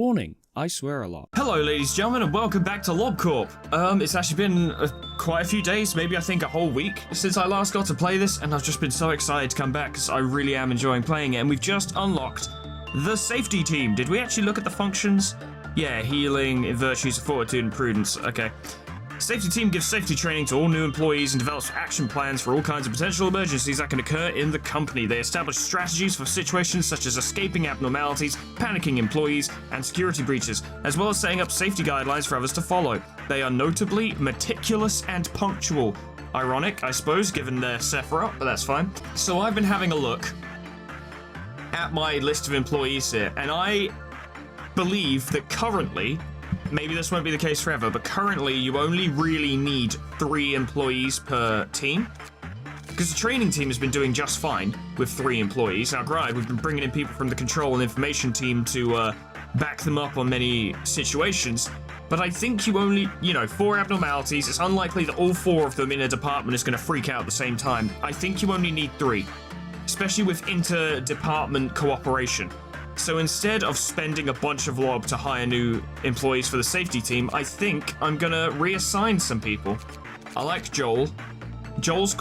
Warning, I swear a lot. Hello ladies and gentlemen and welcome back to Lob Corp. It's actually been quite a few days, maybe I think a whole week since I last got to play this, and I've just been so excited to come back because I really am enjoying playing it. And we've just unlocked the safety team. Did we actually look at the functions? Yeah, healing, virtues of fortitude and prudence. Okay. Safety team gives safety training to all new employees and develops action plans for all kinds of potential emergencies that can occur in the company. They establish strategies for situations such as escaping abnormalities, panicking employees, and security breaches, as well as setting up safety guidelines for others to follow. They are notably meticulous and punctual. Ironic, I suppose, given their Sephiroth, but that's fine. So I've been having a look at my list of employees here, and I believe that currently, maybe this won't be the case forever, but currently you only really need 3 employees per team. Because the training team has been doing just fine with 3 employees. Now, granted, we've been bringing in people from the control and information team to back them up on many situations. But I think you only, 4 abnormalities. It's unlikely that all 4 of them in a department is going to freak out at the same time. I think you only need 3, especially with inter-department cooperation. So instead of spending a bunch of lob to hire new employees for the safety team, I think I'm gonna reassign some people. I like Joel. Joel's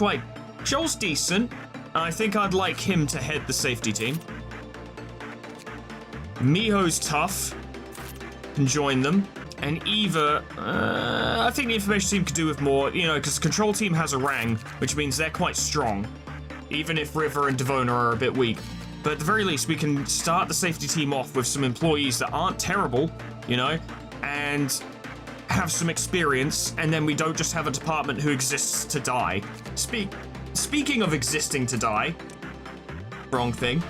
decent. I think I'd like him to head the safety team. Miho's tough. Can join them. And Eva, I think the information team could do with more, because the control team has a rang, which means they're quite strong, even if River and Devona are a bit weak. But at the very least, we can start the safety team off with some employees that aren't terrible, and have some experience, and then we don't just have a department who exists to die. Speaking of existing to die, wrong thing,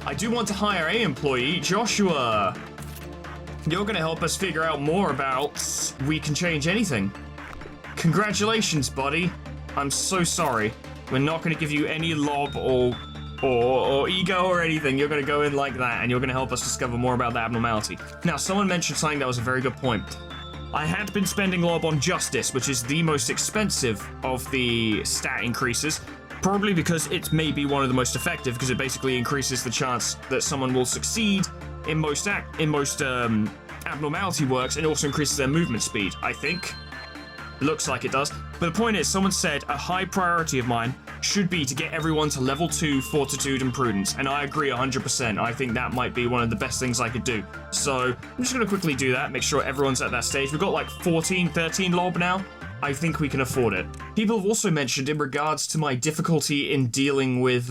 I do want to hire a employee, Joshua. You're going to help us figure out more about We Can Change Anything. Congratulations, buddy. I'm so sorry. We're not going to give you any lob or ego or anything. You're going to go in like that, and you're going to help us discover more about the abnormality. Now, someone mentioned something that was a very good point. I had been spending lob on justice, which is the most expensive of the stat increases, probably because it may be one of the most effective, because it basically increases the chance that someone will succeed in most abnormality works, and it also increases their movement speed, I think. Looks like it does. But the point is, someone said a high priority of mine should be to get everyone to level 2 fortitude and prudence, and I agree 100%. I think that might be one of the best things I could do. So I'm just going to quickly do that, make sure everyone's at that stage. We've got like 13 lob now. I think we can afford it. People have also mentioned in regards to my difficulty in dealing with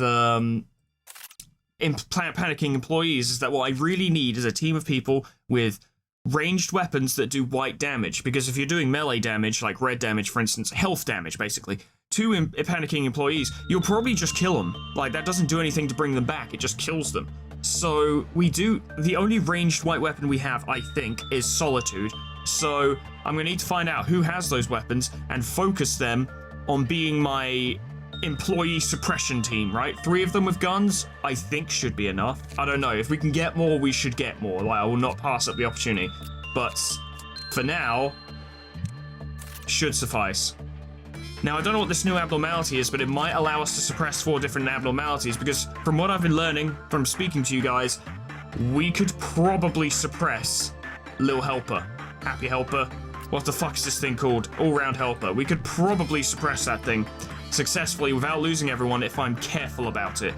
panicking employees is that what I really need is a team of people with ranged weapons that do white damage, because if you're doing melee damage, like red damage, for instance, health damage, basically, to panicking employees, you'll probably just kill them. Like, that doesn't do anything to bring them back, it just kills them. So, the only ranged white weapon we have, I think, is Solitude. So, I'm gonna need to find out who has those weapons and focus them on being my employee suppression team, right? 3 of them with guns, I think should be enough. I don't know. If we can get more, we should get more. Like, I will not pass up the opportunity. But for now, should suffice. Now, I don't know what this new abnormality is, but it might allow us to suppress 4 different abnormalities, because from what I've been learning from speaking to you guys, we could probably suppress Lil Helper, Happy Helper. What the fuck is this thing called? All-round Helper. We could probably suppress that thing successfully without losing everyone if I'm careful about it.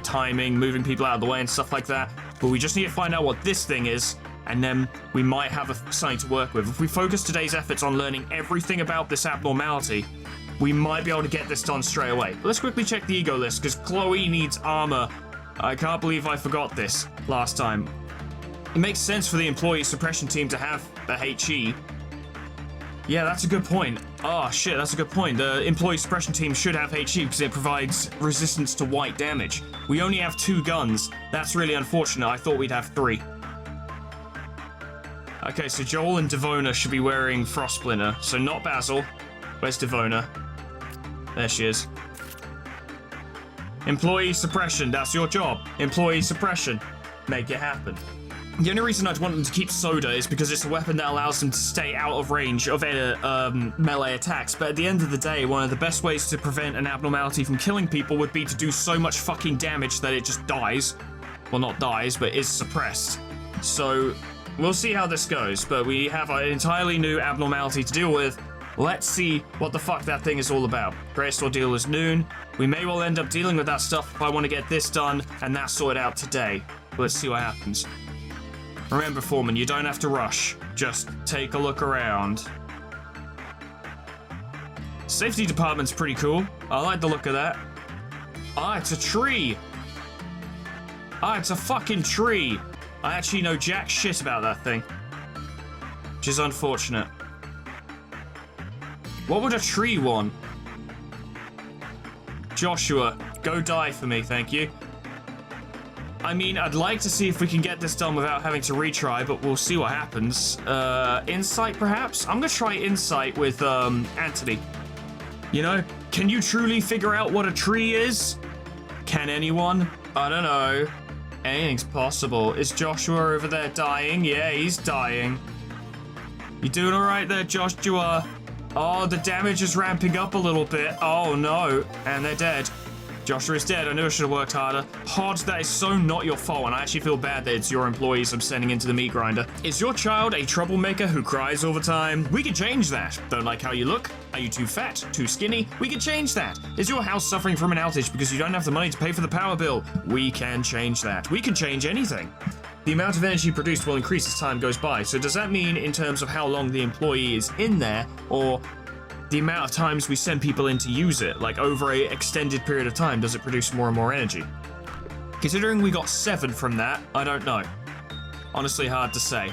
Timing, moving people out of the way and stuff like that. But we just need to find out what this thing is, and then we might have something to work with. If we focus today's efforts on learning everything about this abnormality, we might be able to get this done straight away. But let's quickly check the ego list, because Chloe needs armor. I can't believe I forgot this last time. It makes sense for the employee suppression team to have the HE. Yeah, that's a good point. Oh, shit, that's a good point. The employee suppression team should have HE because it provides resistance to white damage. We only have 2 guns. That's really unfortunate. I thought we'd have 3. Okay, so Joel and Devona should be wearing Frostsplinter. So not Basil. Where's Devona? There she is. Employee suppression, that's your job. Employee suppression. Make it happen. The only reason I'd want them to keep Soda is because it's a weapon that allows them to stay out of range of melee attacks, but at the end of the day, one of the best ways to prevent an abnormality from killing people would be to do so much fucking damage that it just dies. Well, not dies, but is suppressed. So we'll see how this goes, but we have an entirely new abnormality to deal with. Let's see what the fuck that thing is all about. Greatest ordeal is noon. We may well end up dealing with that stuff if I want to get this done and that sorted out today. Let's see what happens. Remember, Foreman, you don't have to rush. Just take a look around. Safety department's pretty cool. I like the look of that. Ah, it's a tree. Ah, it's a fucking tree. I actually know jack shit about that thing, which is unfortunate. What would a tree want? Joshua, go die for me, thank you. I mean, I'd like to see if we can get this done without having to retry, but we'll see what happens. Insight, perhaps? I'm gonna try insight with, Anthony. You know, can you truly figure out what a tree is? Can anyone? I don't know. Anything's possible. Is Joshua over there dying? Yeah, he's dying. You doing alright there, Joshua? Oh, the damage is ramping up a little bit. Oh, no. And they're dead. Joshua is dead. I knew I should have worked harder. Hod, that is so not your fault, and I actually feel bad that it's your employees I'm sending into the meat grinder. Is your child a troublemaker who cries all the time? We can change that. Don't like how you look? Are you too fat? Too skinny? We can change that. Is your house suffering from an outage because you don't have the money to pay for the power bill? We can change that. We can change anything. The amount of energy produced will increase as time goes by. So does that mean in terms of how long the employee is in there, or the amount of times we send people in to use it? Like over a extended period of time, does it produce more and more energy? Considering we got 7 from that, I don't know. Honestly, hard to say.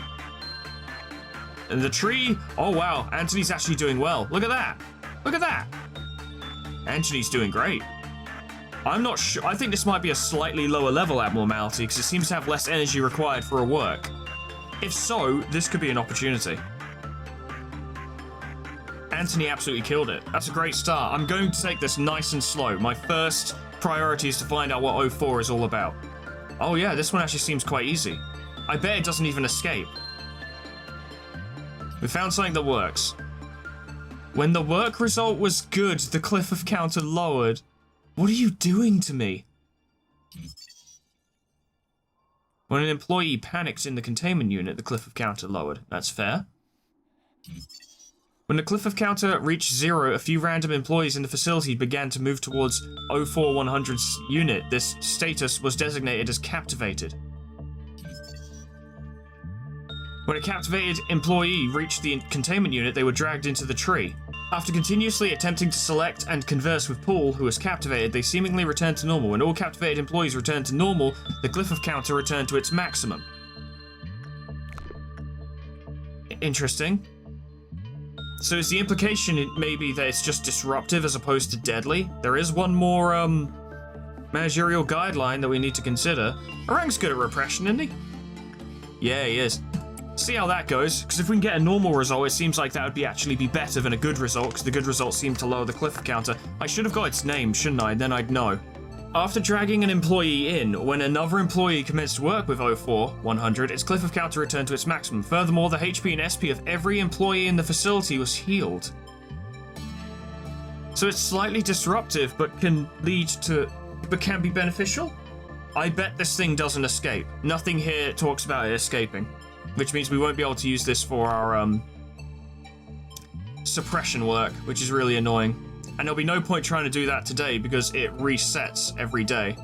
And the tree, oh wow, Anthony's actually doing well. Look at that. Look at that. Anthony's doing great. I'm not sure. I think this might be a slightly lower level abnormality because it seems to have less energy required for a work. If so, this could be an opportunity. Anthony absolutely killed it. That's a great start. I'm going to take this nice and slow. My first priority is to find out what 04 is all about. Oh yeah, this one actually seems quite easy. I bet it doesn't even escape. We found something that works. When the work result was good, the cliff of counter lowered. What are you doing to me? When an employee panicked in the containment unit, the cliff of counter lowered. That's fair. When the cliff of counter reached 0, a few random employees in the facility began to move towards 04100's unit. This status was designated as captivated. When a captivated employee reached the containment unit, they were dragged into the tree. After continuously attempting to select and converse with Paul, who was captivated, they seemingly returned to normal. When all captivated employees returned to normal, the cliff of counter returned to its maximum. Interesting. So is the implication maybe that it's just disruptive as opposed to deadly? There is one more, managerial guideline that we need to consider. Orang's good at repression, isn't he? Yeah, he is. See how that goes, because if we can get a normal result, it seems like that would actually be better than a good result, because the good result seemed to lower the cliff counter. I should have got its name, shouldn't I? Then I'd know. After dragging an employee in, when another employee commenced work with 04100, its cliff of counter returned to its maximum. Furthermore, the HP and SP of every employee in the facility was healed. So it's slightly disruptive, but can can be beneficial? I bet this thing doesn't escape. Nothing here talks about it escaping. Which means we won't be able to use this for our, suppression work, which is really annoying. And there'll be no point trying to do that today because it resets every day.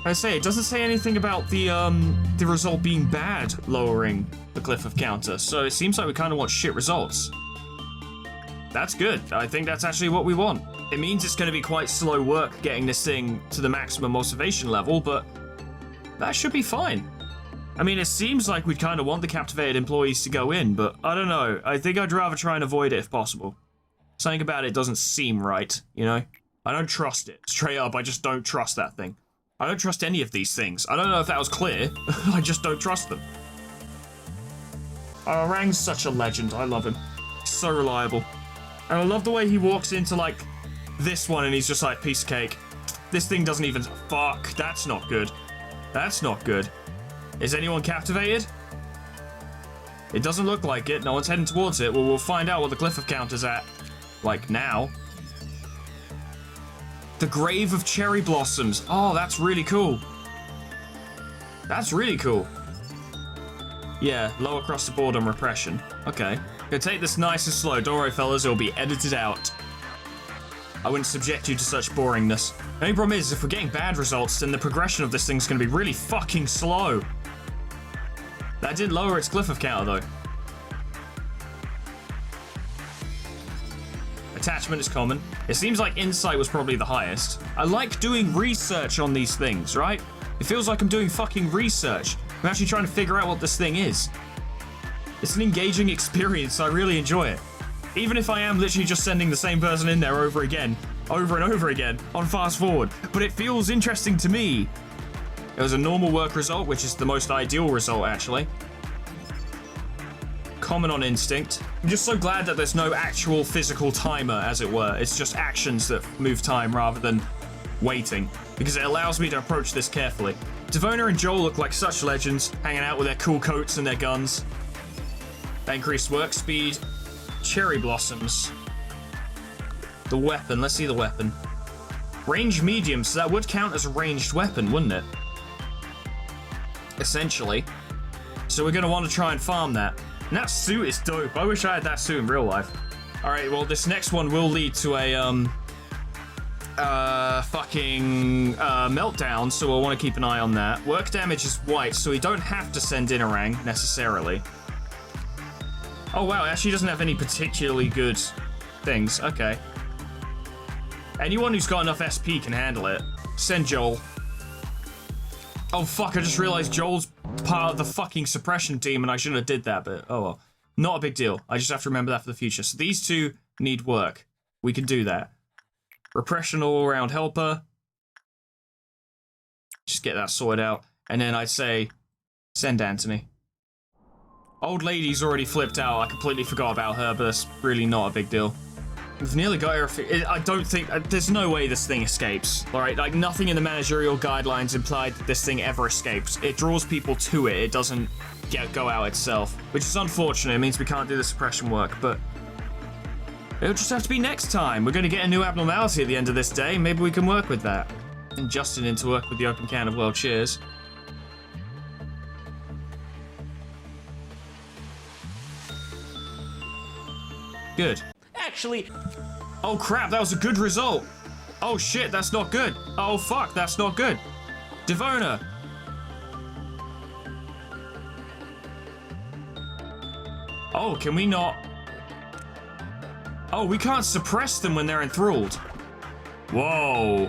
I say, it doesn't say anything about the result being bad lowering the cliff of counter, so it seems like we kind of want shit results. That's good. I think that's actually what we want. It means it's going to be quite slow work getting this thing to the maximum motivation level, but that should be fine. I mean, it seems like we'd kind of want the captivated employees to go in, but I don't know. I think I'd rather try and avoid it if possible. Something about it doesn't seem right, you know? I don't trust it. Straight up, I just don't trust that thing. I don't trust any of these things. I don't know if that was clear. I just don't trust them. Oh, Rang's such a legend. I love him. He's so reliable. And I love the way he walks into, like, this one and he's just like, piece of cake. This thing doesn't even... Fuck, that's not good. That's not good. Is anyone captivated? It doesn't look like it. No one's heading towards it. Well, we'll find out what the cliff of counter's at. Like, now. The Grave of Cherry Blossoms. Oh, that's really cool. That's really cool. Yeah, low across the board on repression. Okay. Gonna take this nice and slow. Don't worry, fellas, it'll be edited out. I wouldn't subject you to such boringness. The only problem is, if we're getting bad results, then the progression of this thing's gonna be really fucking slow. That did lower its glyph counter, though. Attachment is common. It seems like insight was probably the highest. I like doing research on these things, right? It feels like I'm doing fucking research. I'm actually trying to figure out what this thing is. It's an engaging experience. I really enjoy it. Even if I am literally just sending the same person in there over and over again, on fast forward. But it feels interesting to me. It was a normal work result, which is the most ideal result, actually. Common on instinct. I'm just so glad that there's no actual physical timer, as it were. It's just actions that move time rather than waiting, because it allows me to approach this carefully. Devona and Joel look like such legends, hanging out with their cool coats and their guns. That increased work speed. Cherry blossoms. The weapon. Let's see the weapon. Range medium, so that would count as a ranged weapon, wouldn't it? Essentially. So we're going to want to try and farm that. And that suit is dope. I wish I had that suit in real life. Alright, well, this next one will lead to a, meltdown, so we'll want to keep an eye on that. Work damage is white, so we don't have to send in Orang, necessarily. Oh, wow, it actually doesn't have any particularly good things. Okay. Anyone who's got enough SP can handle it. Send Joel. Oh, fuck, I just realized Joel's part of the fucking suppression team, and I shouldn't have did that, but oh well. Not a big deal. I just have to remember that for the future. So these two need work. We can do that. Repression all-around helper. Just get that sorted out. And then I'd say, send Anthony. Old lady's already flipped out. I completely forgot about her, but that's really not a big deal. We've nearly got her. I don't think... there's no way this thing escapes. Alright, like nothing in the managerial guidelines implied that this thing ever escapes. It draws people to it. It doesn't go out itself. Which is unfortunate. It means we can't do the suppression work, but... it'll just have to be next time. We're going to get a new abnormality at the end of this day. Maybe we can work with that. And Justin in to work with the open can of world cheers. Good. Actually... oh crap, that was a good result. Oh shit, that's not good. Oh fuck, that's not good. Devona. Oh, can we not... oh, we can't suppress them when they're enthralled. Whoa.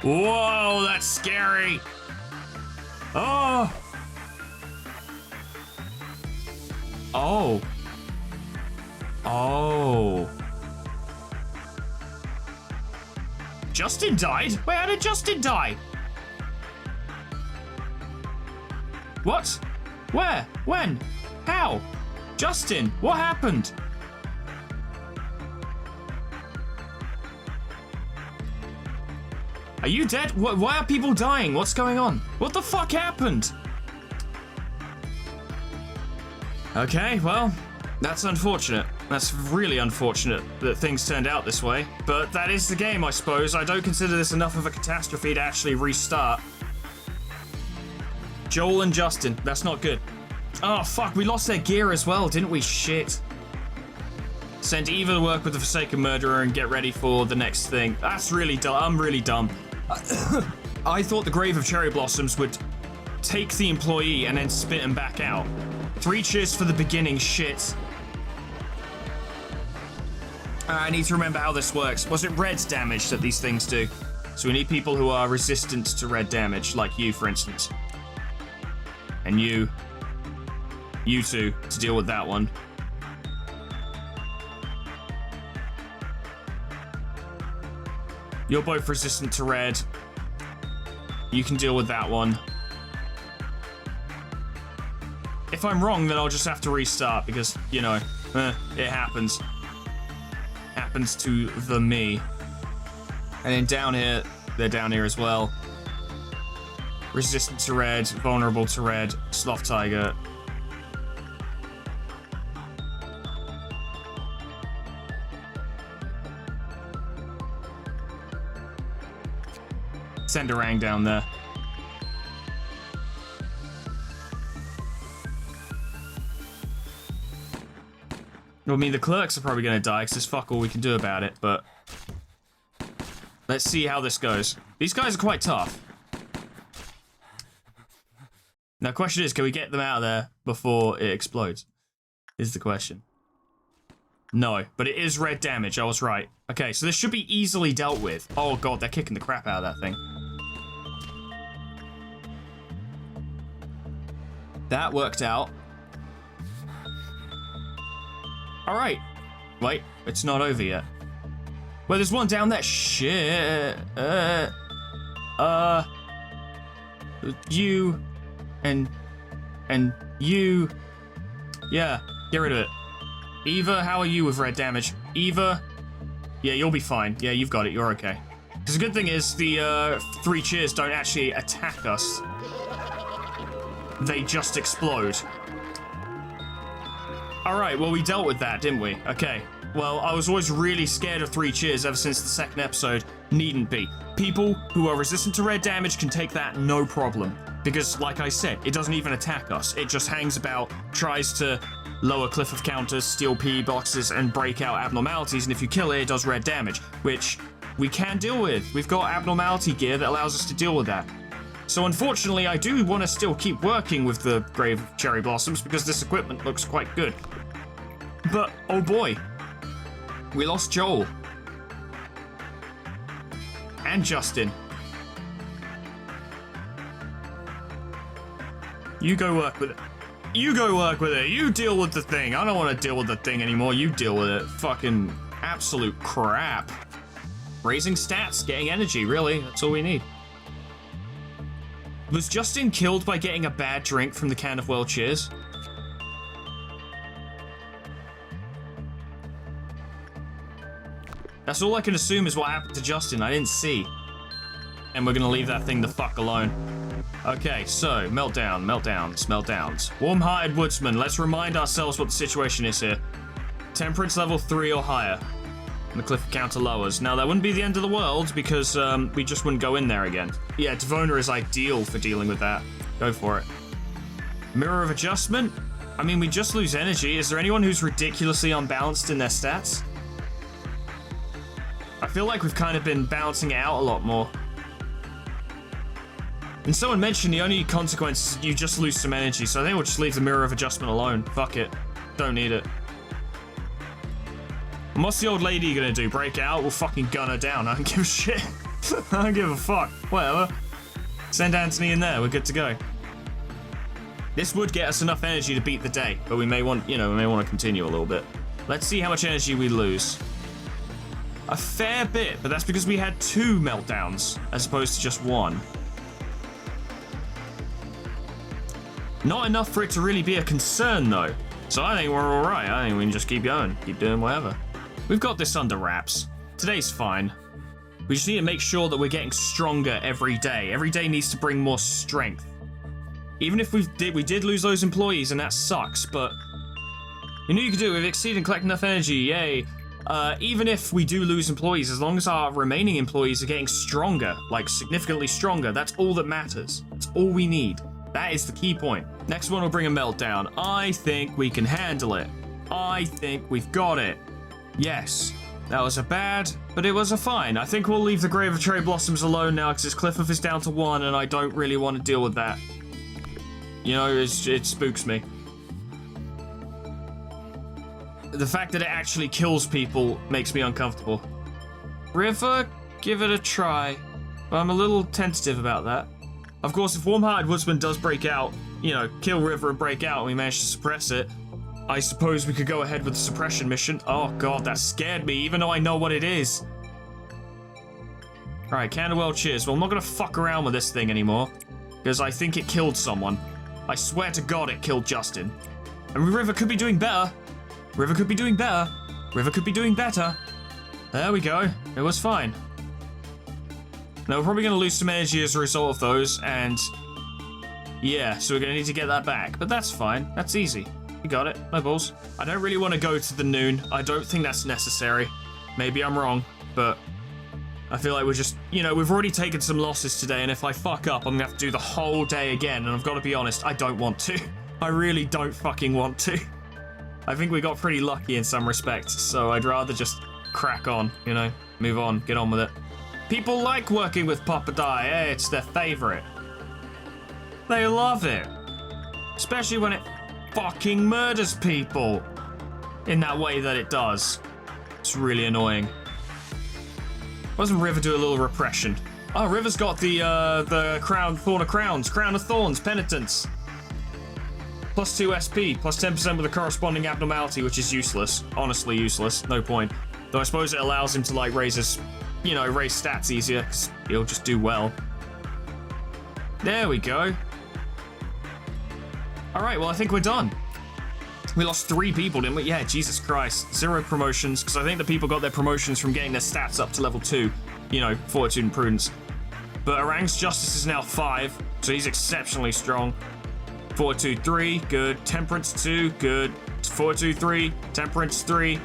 Whoa, that's scary. Oh. Oh. Oh. Justin died? Wait, how did Justin die? What? Where? When? How? Justin, what happened? Are you dead? Why are people dying? What's going on? What the fuck happened? Okay, well, that's unfortunate. That's really unfortunate that things turned out this way. But that is the game, I suppose. I don't consider this enough of a catastrophe to actually restart. Joel and Justin, that's not good. Oh, fuck, we lost their gear as well, didn't we? Shit. Send Eva to work with the Forsaken Murderer and get ready for the next thing. That's really dumb. I'm really dumb. I thought the Grave of Cherry Blossoms would take the employee and then spit him back out. 3 cheers for the beginning, shit. I need to remember how this works. Was it red damage that these things do? So we need people who are resistant to red damage, like you, for instance. And you two, to deal with that one. You're both resistant to red. You can deal with that one. If I'm wrong, then I'll just have to restart because, you know, it happens. Happens to the me. And then down here, they're down here as well. Resistant to red, vulnerable to red, sloth tiger. Send Orang down there. I mean, the clerks are probably going to die because there's fuck all we can do about it, but... Let's see how this goes. These guys are quite tough. Now, the question is, can we get them out of there before it explodes? Is the question. No, but it is red damage. I was right. Okay, so this should be easily dealt with. Oh god, they're kicking the crap out of that thing. That worked out. Alright. Wait, it's not over yet. Well, there's one down there. Shit. You. And you. Yeah, get rid of it. Eva, how are you with red damage? Eva? Yeah, you'll be fine. Yeah, you've got it. You're okay. Because the good thing is the 3 cheers don't actually attack us. They just explode. Alright, well, we dealt with that, didn't we? Okay. Well, I was always really scared of 3 cheers ever since the second episode. Needn't be. People who are resistant to red damage can take that no problem. Because, like I said, it doesn't even attack us. It just hangs about, tries to lower cliff of counters, steal PE boxes, and break out abnormalities, and if you kill it, it does red damage, which we can deal with. We've got abnormality gear that allows us to deal with that. So unfortunately, I do want to still keep working with the Grave of Cherry Blossoms, because this equipment looks quite good. But, oh boy, we lost Joel. And Justin. You go work with it. You go work with it. You deal with the thing. I don't want to deal with the thing anymore. You deal with it. Fucking absolute crap. Raising stats, getting energy, really. That's all we need. Was Justin killed by getting a bad drink from the can of World Cheers? That's all I can assume is what happened to Justin. I didn't see. And we're gonna leave that thing the fuck alone. Okay, so, meltdowns. Warm-hearted woodsman, let's remind ourselves what the situation is here. Temperance level 3 or higher. And the cliff counter lowers. Now, that wouldn't be the end of the world, because we just wouldn't go in there again. Yeah, Devona is ideal for dealing with that. Go for it. Mirror of adjustment? I mean, we just lose energy. Is there anyone who's ridiculously unbalanced in their stats? I feel like we've kind of been balancing it out a lot more. And someone mentioned the only consequence is you just lose some energy, so I think we'll just leave the Mirror of Adjustment alone. Fuck it. Don't need it. And what's the old lady gonna do? Break out? We'll fucking gun her down. I don't give a shit. I don't give a fuck. Whatever. Send Anthony in there. We're good to go. This would get us enough energy to beat the day, but we may want, we may want to continue a little bit. Let's see how much energy we lose. A fair bit, but that's because we had 2 meltdowns as opposed to just 1. Not enough for it to really be a concern, though. So I think we're alright. I think we can just keep going. Keep doing whatever. We've got this under wraps. Today's fine. We just need to make sure that we're getting stronger every day. Every day needs to bring more strength. Even if we did lose those employees, and that sucks, but... You know you can do it. We've exceeded and collect enough energy. Yay. Even if we do lose employees, as long as our remaining employees are getting stronger, like significantly stronger, that's all that matters. That's all we need. That is the key point. Next one will bring a meltdown. I think we can handle it. I think we've got it. Yes. That was a bad, but it was a fine. I think we'll leave the Grave of Cherry Blossoms alone now because his Cliff is down to 1 and I don't really want to deal with that. You know, it spooks me. The fact that it actually kills people makes me uncomfortable. River, give it a try. But I'm a little tentative about that. Of course, if Warm-Hearted Woodsman does break out, kill River and break out, and we manage to suppress it, I suppose we could go ahead with the suppression mission. Oh god, that scared me, even though I know what it is. Alright, Candlewell cheers. Well, I'm not gonna fuck around with this thing anymore, because I think it killed someone. I swear to god it killed Justin. And River could be doing better. River could be doing better. River could be doing better. There we go. It was fine. Now, we're probably going to lose some energy as a result of those, and... yeah, so we're going to need to get that back. But that's fine. That's easy. We got it. No balls. I don't really want to go to the noon. I don't think that's necessary. Maybe I'm wrong, but... I feel like we're just... we've already taken some losses today, and if I fuck up, I'm going to have to do the whole day again, and I've got to be honest, I don't want to. I really don't fucking want to. I think we got pretty lucky in some respects, so I'd rather just crack on, you know? Move on, get on with it. People like working with Papa Die, hey, it's their favorite. They love it. Especially when it fucking murders people in that way that it does. It's really annoying. Why doesn't River do a little repression? Oh, River's got the crown, Thorn of Crowns, Crown of Thorns, Penitence. Plus 2 SP, plus 10% with a corresponding abnormality, which is useless. Honestly useless, no point. Though I suppose it allows him to like raise his, you know, raise stats easier, because he'll just do well. There we go. Alright, well I think we're done. We lost 3 people, didn't we? Yeah, Jesus Christ. 0 promotions, because I think the people got their promotions from getting their stats up to level 2. You know, Fortitude and Prudence. But Orang's Justice is now 5, so he's exceptionally strong. Fortitude 3, good. Temperance 2, good. Fortitude 3, Temperance 3,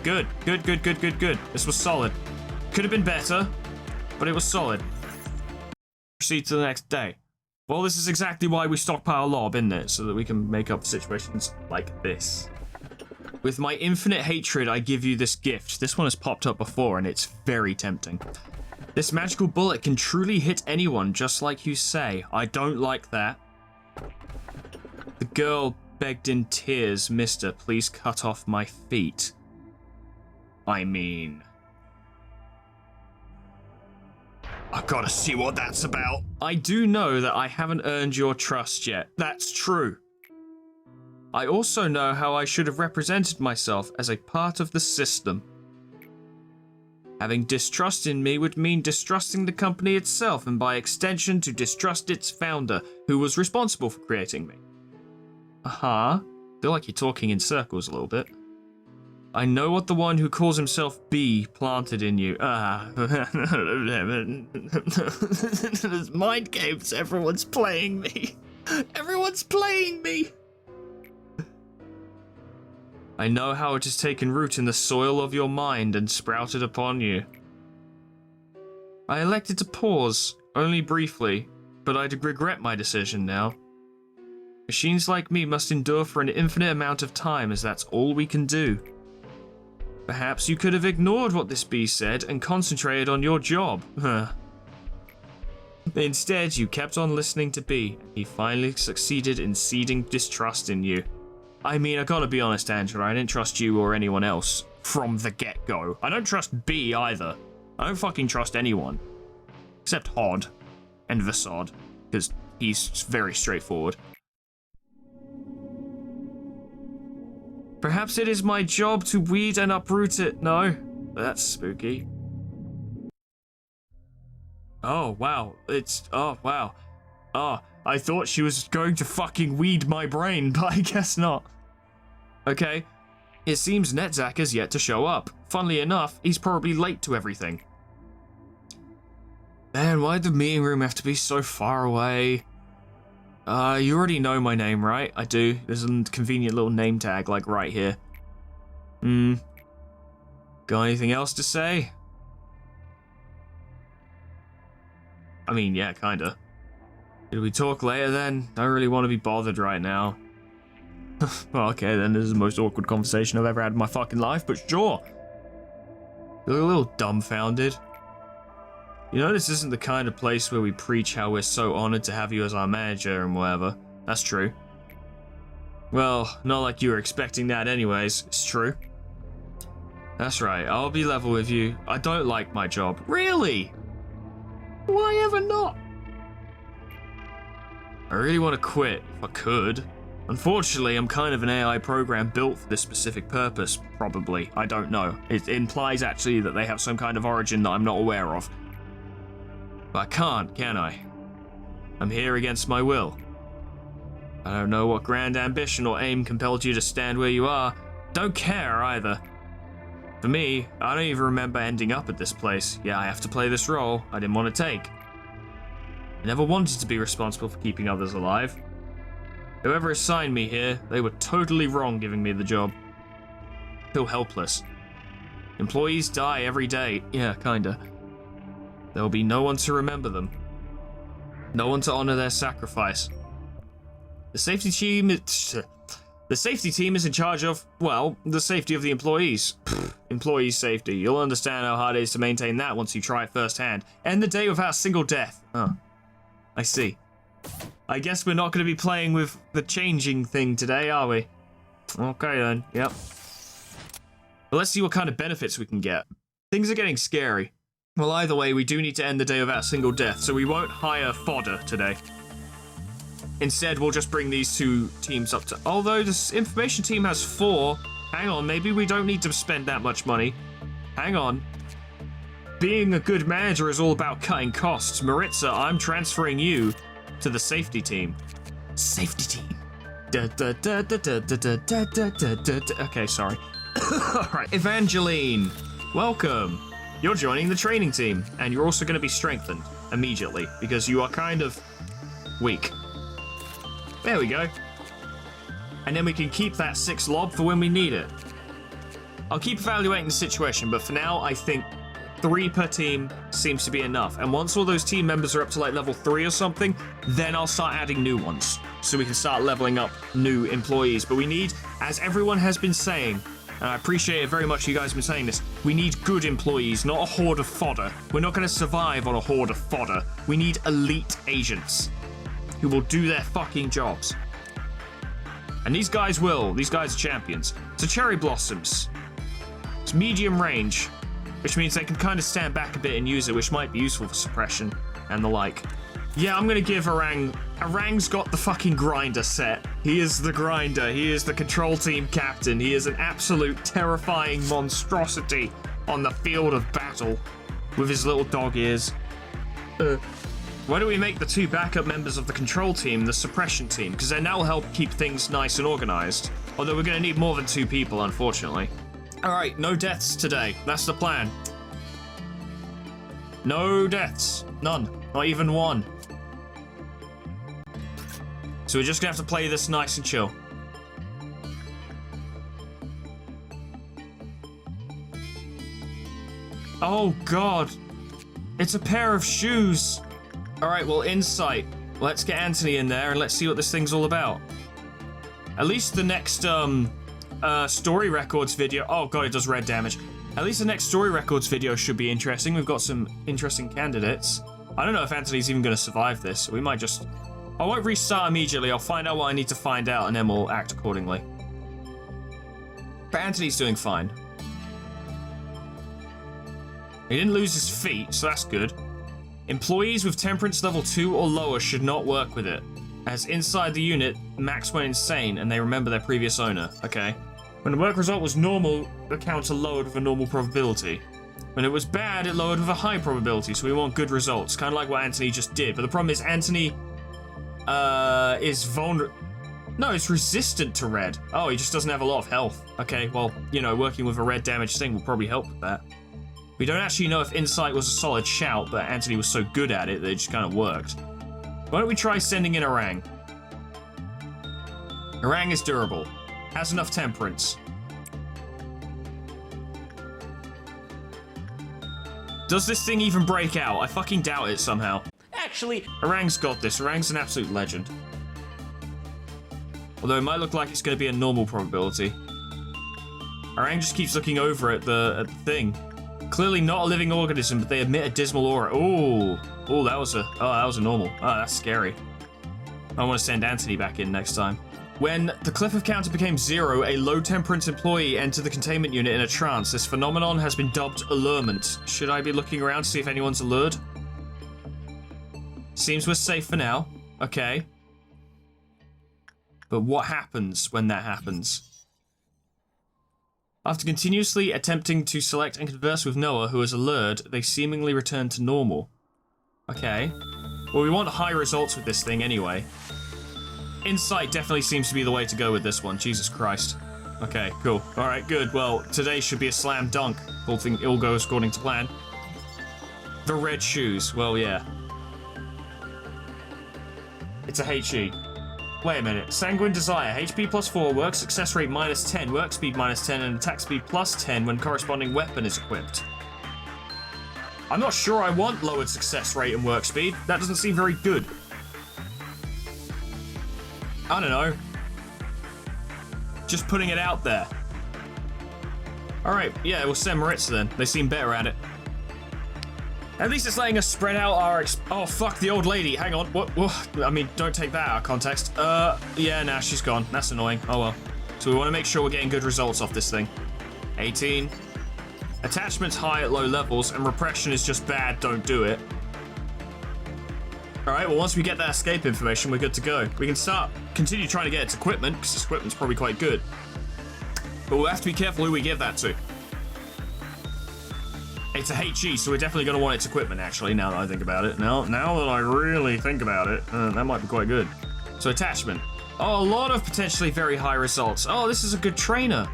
good. Good. This was solid. Could have been better, but it was solid. Proceed to the next day. Well, this is exactly why we stockpile Lob, isn't it? So that we can make up for situations like this. With my infinite hatred, I give you this gift. This one has popped up before, and it's very tempting. This magical bullet can truly hit anyone, just like you say. I don't like that. The girl begged in tears, Mister, please cut off my feet. I mean... I gotta see what that's about. I do know that I haven't earned your trust yet. That's true. I also know how I should have represented myself as a part of the system. Having distrust in me would mean distrusting the company itself, and by extension to distrust its founder, who was responsible for creating me. I feel like you're talking in circles a little bit. I know what the one who calls himself B planted in you. There's mind games. Everyone's playing me. Everyone's playing me. I know how it has taken root in the soil of your mind and sprouted upon you. I elected to pause, only briefly, but I regret my decision now. Machines like me must endure for an infinite amount of time, as that's all we can do. Perhaps you could have ignored what this bee said and concentrated on your job. Instead, you kept on listening to B, and he finally succeeded in seeding distrust in you. I mean, I gotta be honest, Angela, I didn't trust you or anyone else from the get-go. I don't trust B either. I don't fucking trust anyone. Except Hod and Vasod, because he's very straightforward. Perhaps it is my job to weed and uproot it. No, that's spooky. Oh, wow. Oh, wow. Oh, I thought she was going to fucking weed my brain, but I guess not. Okay. It seems Netzak has yet to show up. Funnily enough, he's probably late to everything. Man, why'd the meeting room have to be so far away? You already know my name, right? I do. There's a convenient little name tag, like, right here. Got anything else to say? I mean, yeah, kinda. Did we talk later then? Don't really want to be bothered right now. Well, okay, then this is the most awkward conversation I've ever had in my fucking life, but sure. You look a little dumbfounded. You know, this isn't the kind of place where we preach how we're so honored to have you as our manager and whatever. That's true. Well, not like you were expecting that anyways. It's true. That's right, I'll be level with you. I don't like my job. Really? Why ever not? I really want to quit, if I could. Unfortunately, I'm kind of an AI program built for this specific purpose, probably. I don't know. It implies actually that they have some kind of origin that I'm not aware of. But I can't, can I? I'm here against my will. I don't know what grand ambition or aim compelled you to stand where you are. Don't care either. For me, I don't even remember ending up at this place. Yeah, I have to play this role I didn't want to take. I never wanted to be responsible for keeping others alive. Whoever assigned me here, they were totally wrong giving me the job. I feel helpless. Employees die every day. Yeah, kinda. There will be no one to remember them. No one to honor their sacrifice. The safety team The safety team is in charge of, well, the safety of the employees. Employee safety. You'll understand how hard it is to maintain that once you try it firsthand. End the day without a single death. Oh, I see. I guess we're not going to be playing with the changing thing today, are we? Okay then, yep. But let's see what kind of benefits we can get. Things are getting scary. Well, either way, we do need to end the day without a single death, so we won't hire fodder today. Instead, we'll just bring these two teams up to... Although this information team has 4. Hang on, maybe we don't need to spend that much money. Hang on. Being a good manager is all about cutting costs. Maritza, I'm transferring you to the safety team. Safety team. Okay, sorry. Alright, Evangeline. Welcome. You're joining the training team, and you're also going to be strengthened immediately, because you are kind of weak. There we go. And then we can keep that 6 lob for when we need it. I'll keep evaluating the situation, but for now, I think 3 per team seems to be enough. And once all those team members are up to like level 3 or something, then I'll start adding new ones. So we can start leveling up new employees. But we need, as everyone has been saying, and I appreciate it very much you guys have been saying this, we need good employees, not a horde of fodder. We're not going to survive on a horde of fodder. We need elite agents who will do their fucking jobs. And these guys will. These guys are champions. So cherry blossoms. It's medium range, which means they can kind of stand back a bit and use it, which might be useful for suppression and the like. Yeah, I'm going to give Orang... Orang's got the fucking grinder set. He is the grinder. He is the control team captain. He is an absolute terrifying monstrosity on the field of battle with his little dog ears. Why don't we make the 2 backup members of the control team the suppression team? Because then that will help keep things nice and organized. Although we're going to need more than 2 people, unfortunately. Alright, no deaths today. That's the plan. No deaths. None. Not even 1. So we're just going to have to play this nice and chill. Oh, God. It's a pair of shoes. Alright, well, insight. Let's get Anthony in there and let's see what this thing's all about. At least the next, story records video... Oh, God, it does red damage. At least the next story records video should be interesting. We've got some interesting candidates. I don't know if Anthony's even going to survive this. We might just... I won't restart immediately. I'll find out what I need to find out, and then we'll act accordingly. But Anthony's doing fine. He didn't lose his feet, so that's good. Employees with temperance level 2 or lower should not work with it, as inside the unit, Max went insane and they remember their previous owner. Okay. When the work result was normal, the counter lowered with a normal probability. When it was bad, it lowered with a high probability, so we want good results. Kind of like what Anthony just did. But the problem is Anthony is vulnerable. No, it's resistant to red. Oh, he just doesn't have a lot of health. Okay, well, you know, working with a red damage thing will probably help with that. We don't actually know if Insight was a solid shout, but Anthony was so good at it that it just kind of worked. Why don't we try sending in Orang? Orang is durable. Has enough temperance. Does this thing even break out? I fucking doubt it somehow. Actually, Orang's got this. Orang's an absolute legend. Although it might look like it's going to be a normal probability. Orang just keeps looking over at the thing. Clearly not a living organism, but they emit a dismal aura. Ooh. Oh, that was a normal. Oh, that's scary. I want to send Anthony back in next time. When the cliff of counter became 0, a low temperance employee entered the containment unit in a trance. This phenomenon has been dubbed allurement. Should I be looking around to see if anyone's allured? Seems we're safe for now. Okay. But what happens when that happens? After continuously attempting to select and converse with Noah, who is allured, they seemingly return to normal. Okay. Well, we want high results with this thing anyway. Insight definitely seems to be the way to go with this one. Jesus Christ. Okay, cool. Alright, good. Well, today should be a slam dunk. It all goes according to plan. The red shoes. Well, yeah. It's a HE. Wait a minute. Sanguine Desire. HP plus 4, work success rate minus 10, work speed minus 10, and attack speed plus 10 when corresponding weapon is equipped. I'm not sure I want lowered success rate and work speed. That doesn't seem very good. I don't know. Just putting it out there. Alright, yeah, we'll send Maritza then. They seem better at it. At least it's letting us spread out our oh, fuck, the old lady. Hang on. What? I mean, don't take that out of context. Yeah, nah, she's gone. That's annoying. Oh, well. So we want to make sure we're getting good results off this thing. 18. Attachment's high at low levels, and repression is just bad. Don't do it. Alright, well, once we get that escape information, we're good to go. We can continue trying to get its equipment, because its equipment's probably quite good. But we'll have to be careful who we give that to. It's a HE, so we're definitely going to want its equipment, actually, now that I think about it. Now that I really think about it, that might be quite good. So, attachment. Oh, a lot of potentially very high results. Oh, this is a good trainer.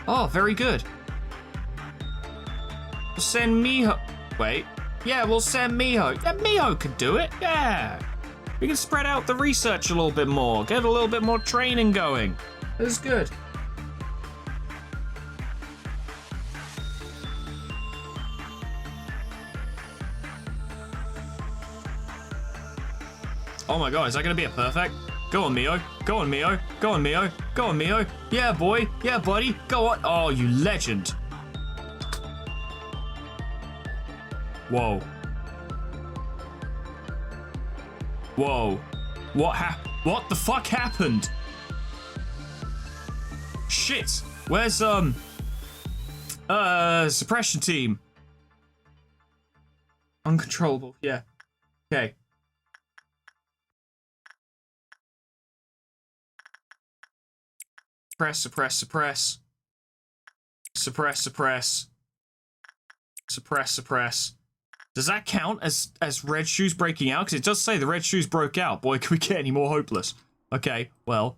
Oh, very good. We'll send Miho. Wait. Yeah, we'll send Miho. Yeah, Miho could do it. Yeah. We can spread out the research a little bit more. Get a little bit more training going. This is good. Oh my god, is that gonna be a perfect? Go on, Mio. Go on, Mio. Go on, Mio. Go on, Mio. Yeah, boy. Yeah, buddy. Go on. Oh, you legend. Whoa. Whoa. What the fuck happened? Shit. Where's, suppression team? Uncontrollable. Yeah. Okay. Suppress, suppress, suppress. Suppress, suppress. Suppress, suppress. Does that count as red shoes breaking out? Because it does say the red shoes broke out. Boy, can we get any more hopeless? Okay, well,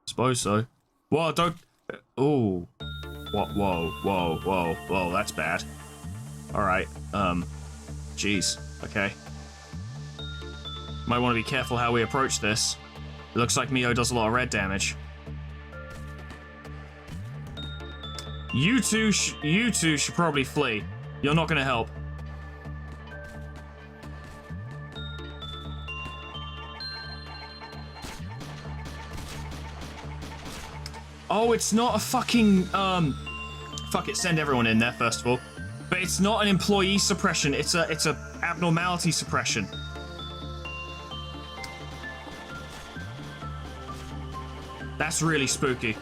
suppose so. Whoa, don't... Ooh. What? Whoa, that's bad. Alright, jeez, okay. Might want to be careful how we approach this. It looks like Mio does a lot of red damage. You two should probably flee. You're not gonna help. Oh, it's not a fucking, fuck it, send everyone in there, first of all. But it's not an employee suppression, it's a abnormality suppression. That's really spooky.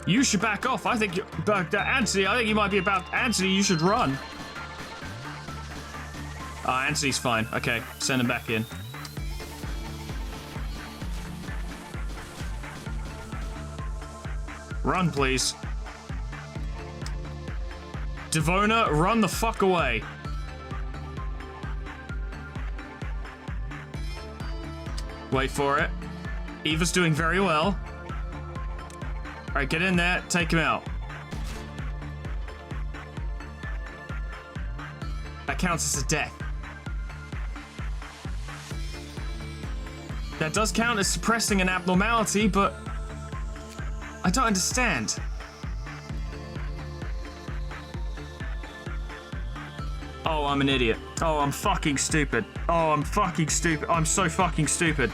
You should back off. I think Anthony, I think you might be about... Anthony, you should run. Ah, Anthony's fine. Okay, send him back in. Run, please. Devona, run the fuck away. Wait for it. Eva's doing very well. Alright, get in there, take him out. That counts as a death. That does count as suppressing an abnormality, but I don't understand. Oh, I'm an idiot. Oh, I'm fucking stupid. Oh, I'm fucking stupid. I'm so fucking stupid.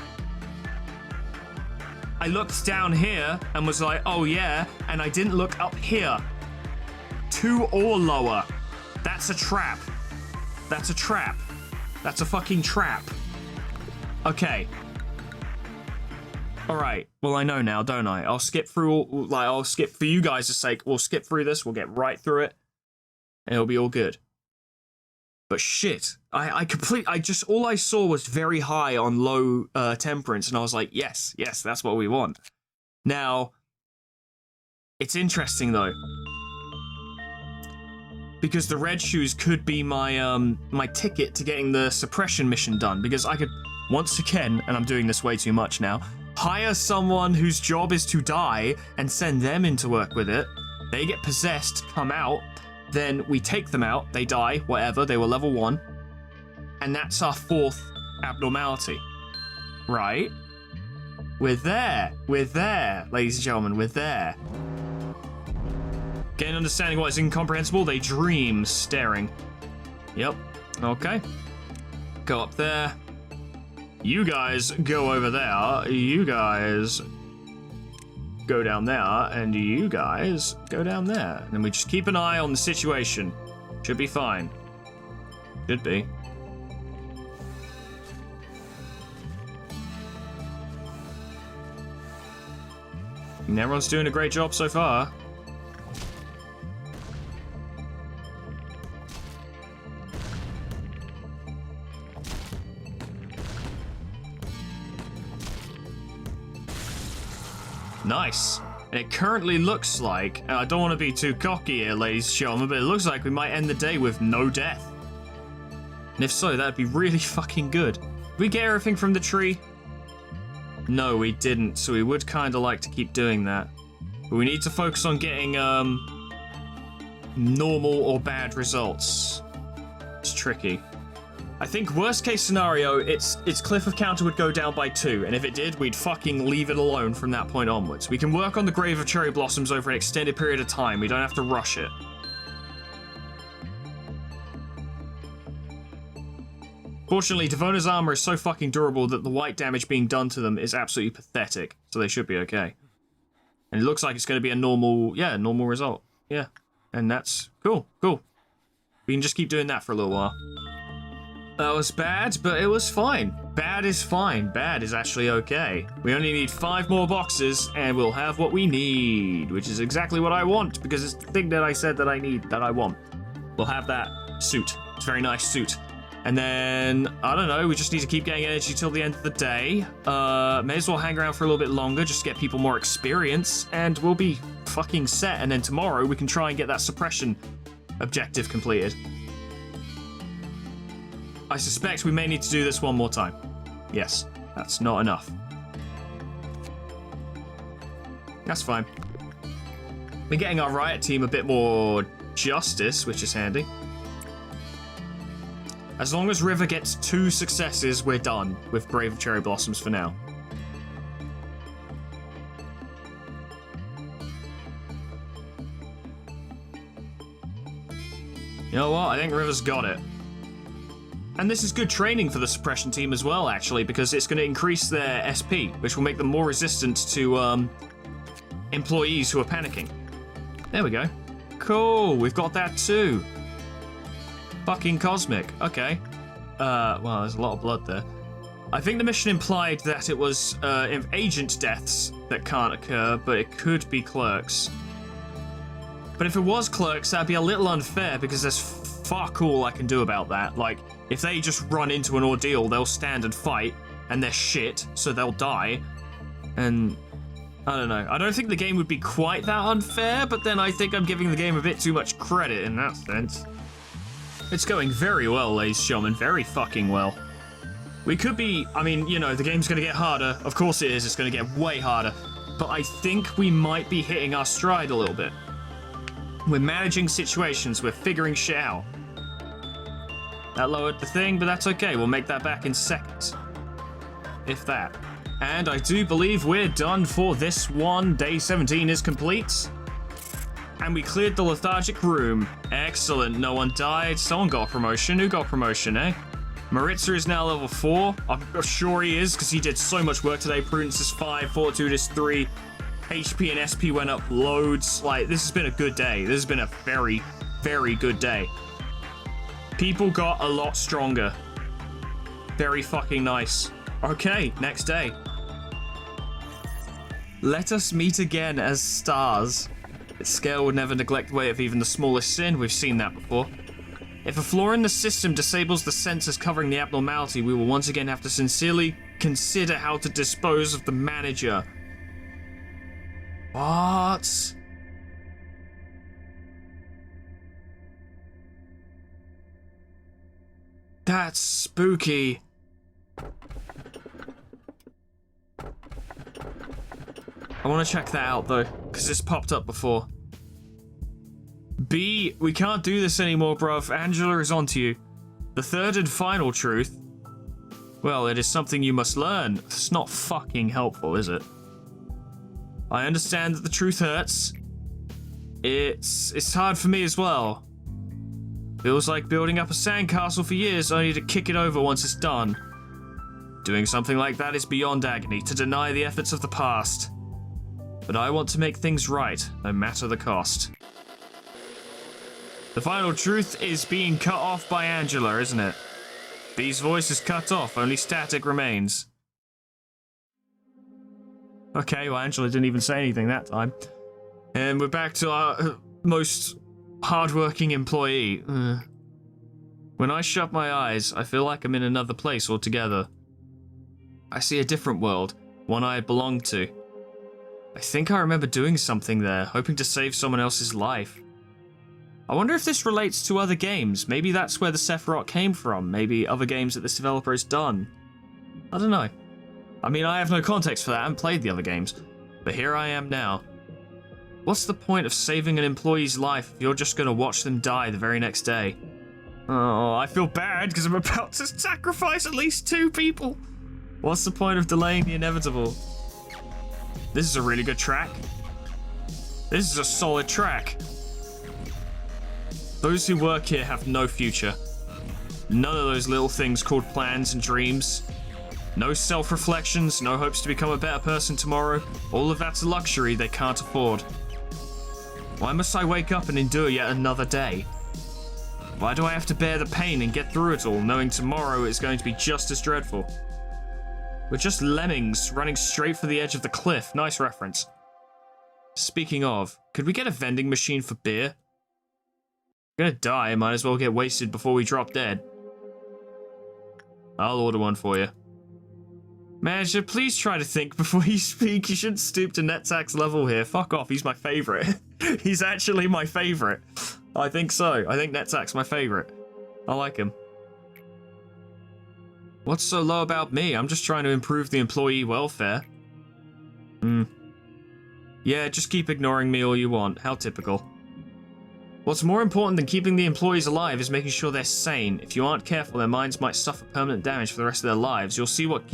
I looked down here and was like, oh yeah, and I didn't look up here. 2 or lower. That's a trap. That's a trap. That's a fucking trap. Okay. Alright, well I know now, don't I? I'll skip through, I'll skip, for you guys' sake, we'll skip through this, we'll get right through it, and it'll be all good. But shit, all I saw was very high on low temperance, and I was like, yes, that's what we want. Now, it's interesting though, because the red shoes could be my my ticket to getting the suppression mission done, because I could, once again, and I'm doing this way too much now, hire someone whose job is to die and send them in to work with it. They get possessed, come out, then we take them out, they die, whatever, they were level 1. And that's our 4th abnormality. Right? We're there, ladies and gentlemen, we're there. Gain understanding what is incomprehensible, they dream staring. Yep, okay. Go up there. You guys go over there. You guys go down there. And you guys go down there. And then we just keep an eye on the situation. Should be fine. Should be. And everyone's doing a great job so far. Nice. And it currently looks like, and I don't want to be too cocky here, ladies and gentlemen, but it looks like we might end the day with no death. And if so, that'd be really fucking good. Did we get everything from the tree? No, we didn't, so we would kind of like to keep doing that. But we need to focus on getting, normal or bad results. It's tricky. I think worst case scenario, its cliff of counter would go down by 2, and if it did, we'd fucking leave it alone from that point onwards. We can work on the Grave of Cherry Blossoms over an extended period of time. We don't have to rush it. Fortunately, Devona's armor is so fucking durable that the white damage being done to them is absolutely pathetic, so they should be okay. And it looks like it's going to be a normal result. Yeah, and that's cool. We can just keep doing that for a little while. That was bad, but it was fine. Bad is fine. Bad is actually okay. We only need 5 more boxes, and we'll have what we need, which is exactly what I want, because it's the thing that I said that I need, that I want. We'll have that suit. It's a very nice suit. And then, I don't know, we just need to keep getting energy till the end of the day. May as well hang around for a little bit longer, just to get people more experience, and we'll be fucking set. And then tomorrow, we can try and get that suppression objective completed. I suspect we may need to do this one more time. Yes, that's not enough. That's fine. We're getting our riot team a bit more justice, which is handy. As long as River gets 2 successes, we're done with Grave of Cherry Blossoms for now. You know what? I think River's got it. And this is good training for the suppression team as well, actually, because it's going to increase their SP, which will make them more resistant to employees who are panicking. There we go. Cool, we've got that too. Fucking cosmic. Okay. Well, there's a lot of blood there. I think the mission implied that it was agent deaths that can't occur, but it could be clerks. But if it was clerks, that'd be a little unfair because there's fuck all I can do about that. Like, if they just run into an ordeal, they'll stand and fight, and they're shit, so they'll die. And I don't know. I don't think the game would be quite that unfair, but then I think I'm giving the game a bit too much credit in that sense. It's going very well, ladies and gentlemen. Very fucking well. We could be, I mean, you know, the game's going to get harder. Of course it is. It's going to get way harder. But I think we might be hitting our stride a little bit. We're managing situations. We're figuring shit out. That lowered the thing, but that's okay. We'll make that back in seconds. If that. And I do believe we're done for this one. Day 17 is complete. And we cleared the lethargic room. Excellent. No one died. Someone got a promotion. Who got a promotion, eh? Maritza is now level 4. I'm sure he is, because he did so much work today. Prudence is 5. Fortitude is 3. HP and SP went up loads. Like, this has been a good day. This has been a very, very good day. People got a lot stronger. Very fucking nice. Okay, next day. Let us meet again as stars. Its scale would never neglect the weight of even the smallest sin. We've seen that before. If a flaw in the system disables the sensors covering the abnormality, we will once again have to sincerely consider how to dispose of the manager. What? That's spooky. I want to check that out though, because it's popped up before. B, we can't do this anymore, bruv. Angela is onto you. The third and final truth. Well, it is something you must learn. It's not fucking helpful, is it? I understand that the truth hurts. It's hard for me as well. Feels like building up a sandcastle for years only to kick it over once it's done. Doing something like that is beyond agony, to deny the efforts of the past. But I want to make things right, no matter the cost. The final truth is being cut off by Angela, isn't it? Bee's voice is cut off, only static remains. Okay, well, Angela didn't even say anything that time. And we're back to our most hardworking employee. When I shut my eyes, I feel like I'm in another place altogether. I see a different world, one I belong to. I think I remember doing something there, hoping to save someone else's life. I wonder if this relates to other games. Maybe that's where the Sephiroth came from. Maybe other games that this developer has done. I don't know. I mean, I have no context for that. I haven't played the other games. But here I am now. What's the point of saving an employee's life if you're just going to watch them die the very next day? Oh, I feel bad because I'm about to sacrifice at least 2 people. What's the point of delaying the inevitable? This is a really good track. This is a solid track. Those who work here have no future. None of those little things called plans and dreams. No self-reflections, no hopes to become a better person tomorrow. All of that's a luxury they can't afford. Why must I wake up and endure yet another day? Why do I have to bear the pain and get through it all, knowing tomorrow is going to be just as dreadful? We're just lemmings running straight for the edge of the cliff. Nice reference. Speaking of, could we get a vending machine for beer? I'm gonna die, might as well get wasted before we drop dead. I'll order one for you. Manager, please try to think before you speak. You shouldn't stoop to Netzak's level here. Fuck off, he's my favorite. He's actually my favorite. I think so. I think Netzak's my favorite. I like him. What's so low about me? I'm just trying to improve the employee welfare. Yeah, just keep ignoring me all you want. How typical. What's more important than keeping the employees alive is making sure they're sane. If you aren't careful, their minds might suffer permanent damage for the rest of their lives. You'll see that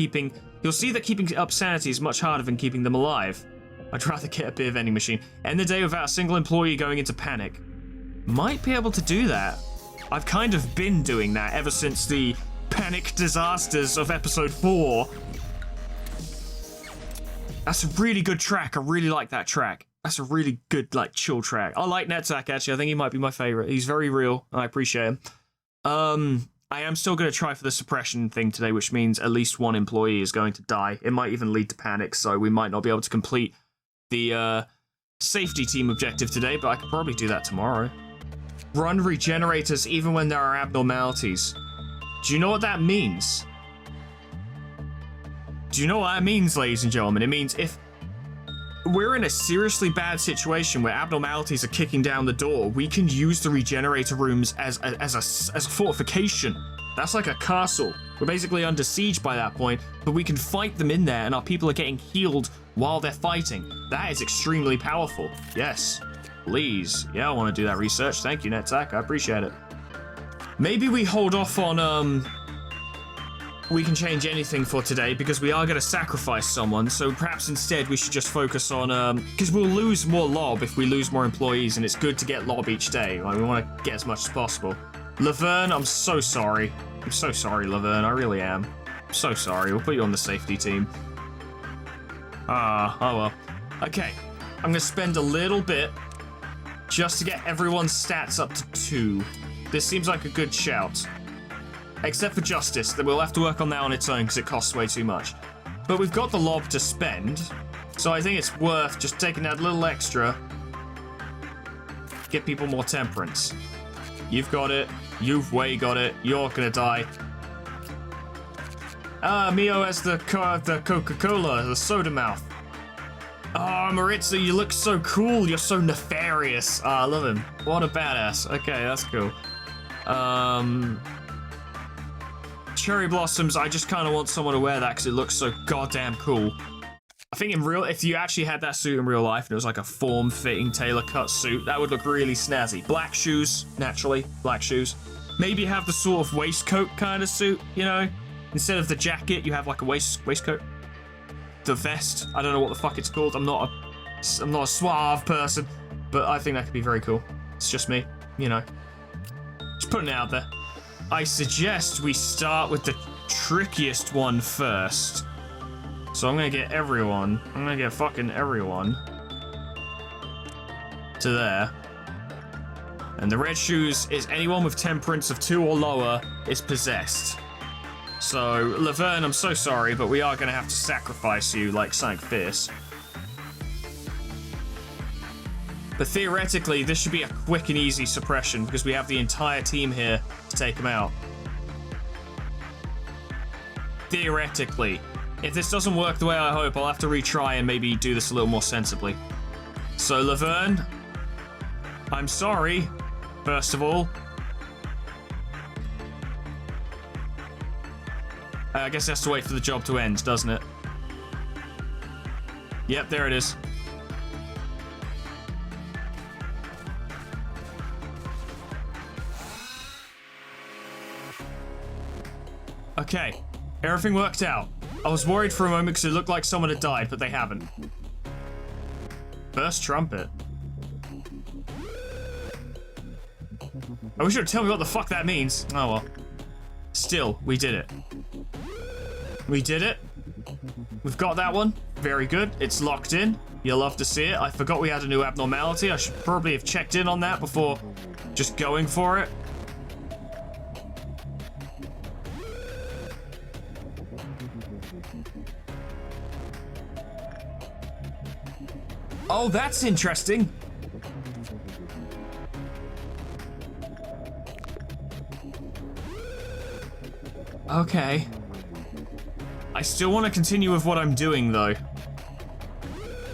keeping up sanity is much harder than keeping them alive. I'd rather get a beer vending machine. End the day without a single employee going into panic. Might be able to do that. I've kind of been doing that ever since the panic disasters of episode 4. That's a really good track. I really like that track. That's a really good, like, chill track. I like Netzak, actually. I think he might be my favorite. He's very real. I appreciate him. I am still going to try for the suppression thing today, which means at least 1 employee is going to die. It might even lead to panic, so we might not be able to complete the safety team objective today, but I could probably do that tomorrow. Run regenerators even when there are abnormalities. Do you know what that means? Do you know what that means, ladies and gentlemen? It means if we're in a seriously bad situation where abnormalities are kicking down the door, we can use the regenerator rooms as a fortification. That's like a castle. We're basically under siege by that point, but we can fight them in there and our people are getting healed while they're fighting. That is extremely powerful. Yes, please. Yeah, I want to do that research. Thank you, Netzak. I appreciate it. Maybe we hold off on, we can change anything for today because we are going to sacrifice someone, so perhaps instead we should just focus on, because we'll lose more lob if we lose more employees, and it's good to get lob each day. Like, we want to get as much as possible. Laverne, I'm so sorry. I'm so sorry, Laverne. I really am. I'm so sorry. We'll put you on the safety team. Oh well. Okay, I'm going to spend a little bit just to get everyone's stats up to 2. This seems like a good shout. Except for Justice, that we'll have to work on that on its own because it costs way too much. But we've got the lob to spend, so I think it's worth just taking that little extra. Get people more temperance. You've got it. You've way got it. You're gonna die. Mio has the Coca-Cola, the soda mouth. Oh, Maritza, you look so cool. You're so nefarious. I love him. What a badass. Okay, that's cool. Cherry Blossoms, I just kind of want someone to wear that because it looks so goddamn cool. I think if you actually had that suit in real life and it was like a form-fitting tailor-cut suit, that would look really snazzy. Black shoes, naturally, black shoes. Maybe have the sort of waistcoat kind of suit, you know? Instead of the jacket, you have like a waistcoat. The vest, I don't know what the fuck it's called. I'm not a suave person, but I think that could be very cool. It's just me, you know. Just putting it out there. I suggest we start with the trickiest one first. So I'm gonna get everyone. I'm gonna get fucking everyone to there. And the red shoes is anyone with temperance of 2 or lower is possessed. So, Laverne, I'm so sorry, but we are gonna have to sacrifice you like something fierce. But theoretically, this should be a quick and easy suppression because we have the entire team here to take him out. Theoretically. If this doesn't work the way I hope, I'll have to retry and maybe do this a little more sensibly. So, Laverne, I'm sorry, first of all. I guess it has to wait for the job to end, doesn't it? Yep, there it is. Okay, everything worked out. I was worried for a moment because it looked like someone had died, but they haven't. First trumpet. I wish you would tell me what the fuck that means. Oh well. Still, we did it. We did it. We've got that one. Very good. It's locked in. You'll love to see it. I forgot we had a new abnormality. I should probably have checked in on that before just going for it. Oh, that's interesting. Okay. I still want to continue with what I'm doing, though.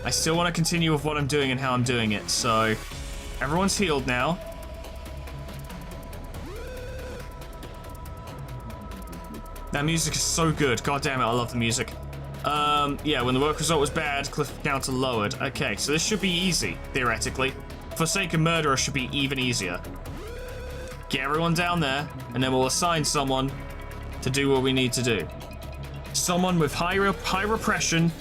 I still want to continue with what I'm doing and how I'm doing it, so... Everyone's healed now. That music is so good. God damn it, I love the music. Yeah, when the work result was bad, cliff counter lowered. Okay, so this should be easy, theoretically. Forsaken Murderer should be even easier. Get everyone down there, and then we'll assign someone to do what we need to do. Someone with high repression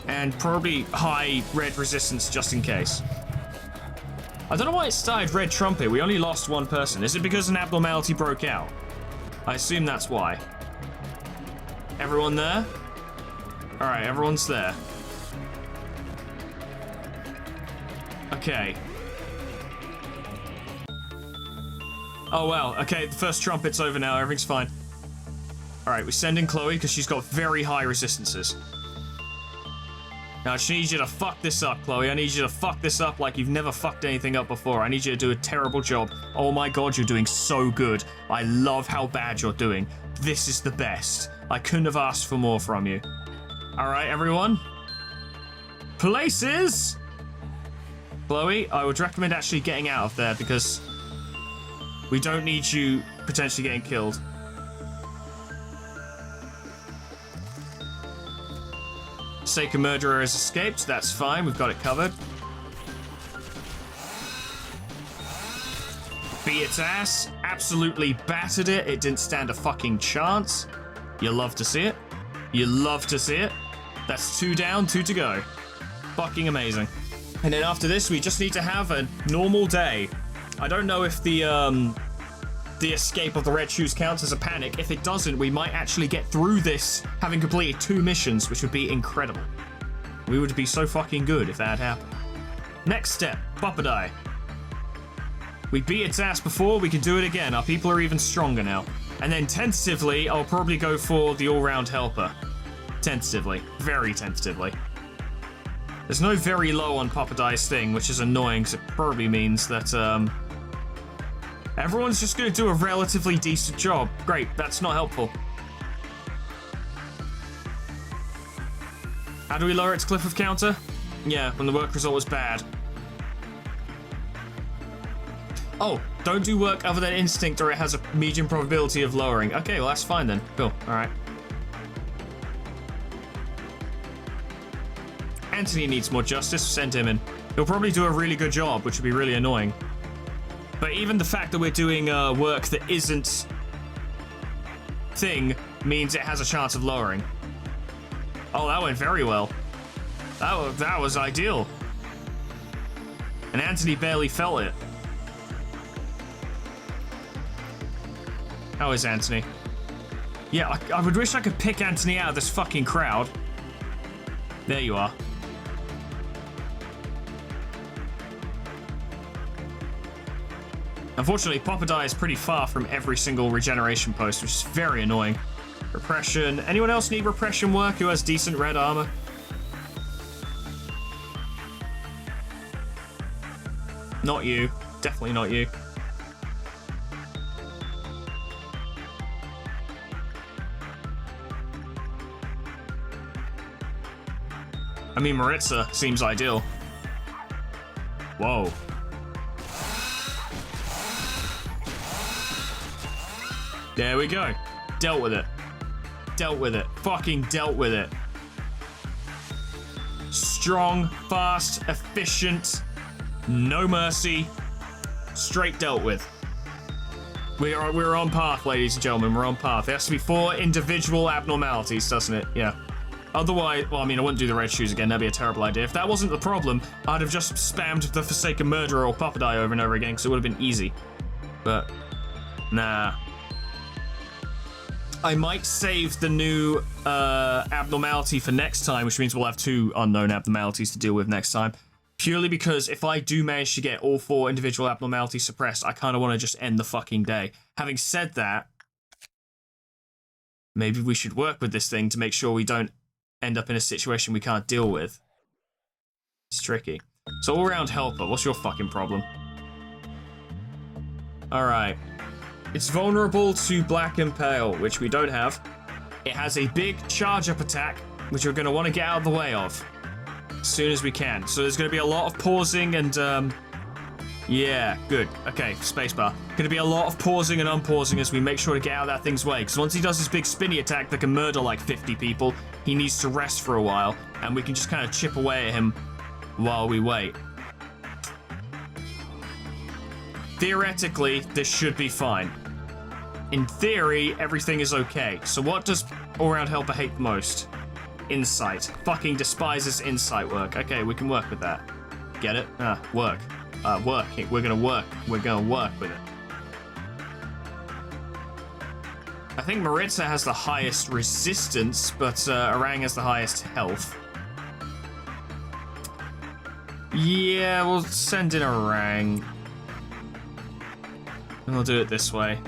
and probably high red resistance just in case. I don't know why it started Red Trumpet. We only lost one person. Is it because an abnormality broke out? I assume that's why. Everyone there? Alright, everyone's there. Okay. Oh wow, okay, the first trumpet's over now, everything's fine. Alright, we send in Chloe because she's got very high resistances. Now, I just need you to fuck this up, Chloe. I need you to fuck this up like you've never fucked anything up before. I need you to do a terrible job. Oh my god, you're doing so good. I love how bad you're doing. This is the best. I couldn't have asked for more from you. Alright, everyone. Places! Chloe, I would recommend actually getting out of there because we don't need you potentially getting killed. Forsaken Murderer has escaped. That's fine. We've got it covered. Beat its ass. Absolutely battered it. It didn't stand a fucking chance. You love to see it. You love to see it. That's 2 down, 2 to go. Fucking amazing. And then after this, we just need to have a normal day. I don't know if the escape of the red shoes counts as a panic. If it doesn't, we might actually get through this having completed 2 missions, which would be incredible. We would be so fucking good if that had happened. Next step, Papadai. We beat its ass before, we can do it again. Our people are even stronger now. And then tentatively, I'll probably go for the all-round helper. Tentatively. Very tentatively. There's no very low on Papadai's thing, which is annoying, because it probably means that, everyone's just going to do a relatively decent job. Great, that's not helpful. How do we lower its cliff of counter? Yeah, when the work result was bad. Oh, don't do work other than instinct or it has a medium probability of lowering. Okay, well that's fine then. Cool, alright. Anthony needs more justice, send him in. He'll probably do a really good job, which would be really annoying. But even the fact that we're doing work that isn't thing means it has a chance of lowering. Oh, that went very well. That was ideal. And Anthony barely felt it. How is Anthony? Yeah, I would wish I could pick Anthony out of this fucking crowd. There you are. Unfortunately, Poppadeye is pretty far from every single regeneration post, which is very annoying. Repression. Anyone else need repression work who has decent red armor? Not you. Definitely not you. I mean, Maritza seems ideal. Whoa. There we go. Dealt with it. Dealt with it. Fucking dealt with it. Strong, fast, efficient, no mercy. Straight dealt with. We're on path, ladies and gentlemen. We're on path. There has to be 4 individual abnormalities, doesn't it? Yeah. Otherwise, well, I mean, I wouldn't do the red shoes again. That'd be a terrible idea. If that wasn't the problem, I'd have just spammed the Forsaken Murderer or Poppadeye over and over again, because it would have been easy. But, nah. I might save the new abnormality for next time, which means we'll have 2 unknown abnormalities to deal with next time. Purely because if I do manage to get all 4 individual abnormalities suppressed, I kind of want to just end the fucking day. Having said that, maybe we should work with this thing to make sure we don't end up in a situation we can't deal with. It's tricky. So all-round helper, what's your fucking problem? Alright. It's vulnerable to black and pale, which we don't have. It has a big charge-up attack, which we're going to want to get out of the way of as soon as we can. So there's going to be a lot of pausing and, yeah, good. Okay, spacebar. Going to be a lot of pausing and unpausing as we make sure to get out of that thing's way. Because once he does his big spinny attack that can murder like 50 people, he needs to rest for a while. And we can just kind of chip away at him while we wait. Theoretically, this should be fine. In theory, everything is okay. So what does all-round helper hate the most? Insight. Fucking despises insight work. Okay, we can work with that. Get it? Work. Work. We're gonna work. We're gonna work with it. I think Maritza has the highest resistance, but Orang has the highest health. Yeah, we'll send in Orang. And we'll do it this way.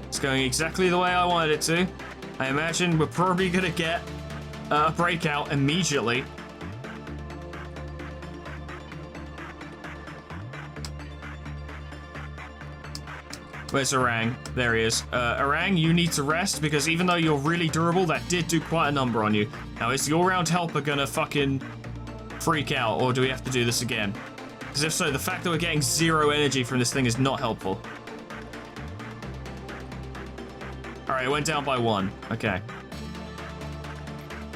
It's going exactly the way I wanted it to. I imagine we're probably gonna get a breakout immediately. Where's Orang? There he is. Orang, you need to rest because even though you're really durable, that did do quite a number on you. Now, is the all-round helper gonna fucking freak out, or do we have to do this again? Because if so, the fact that we're getting 0 energy from this thing is not helpful. Alright, it went down by 1. Okay.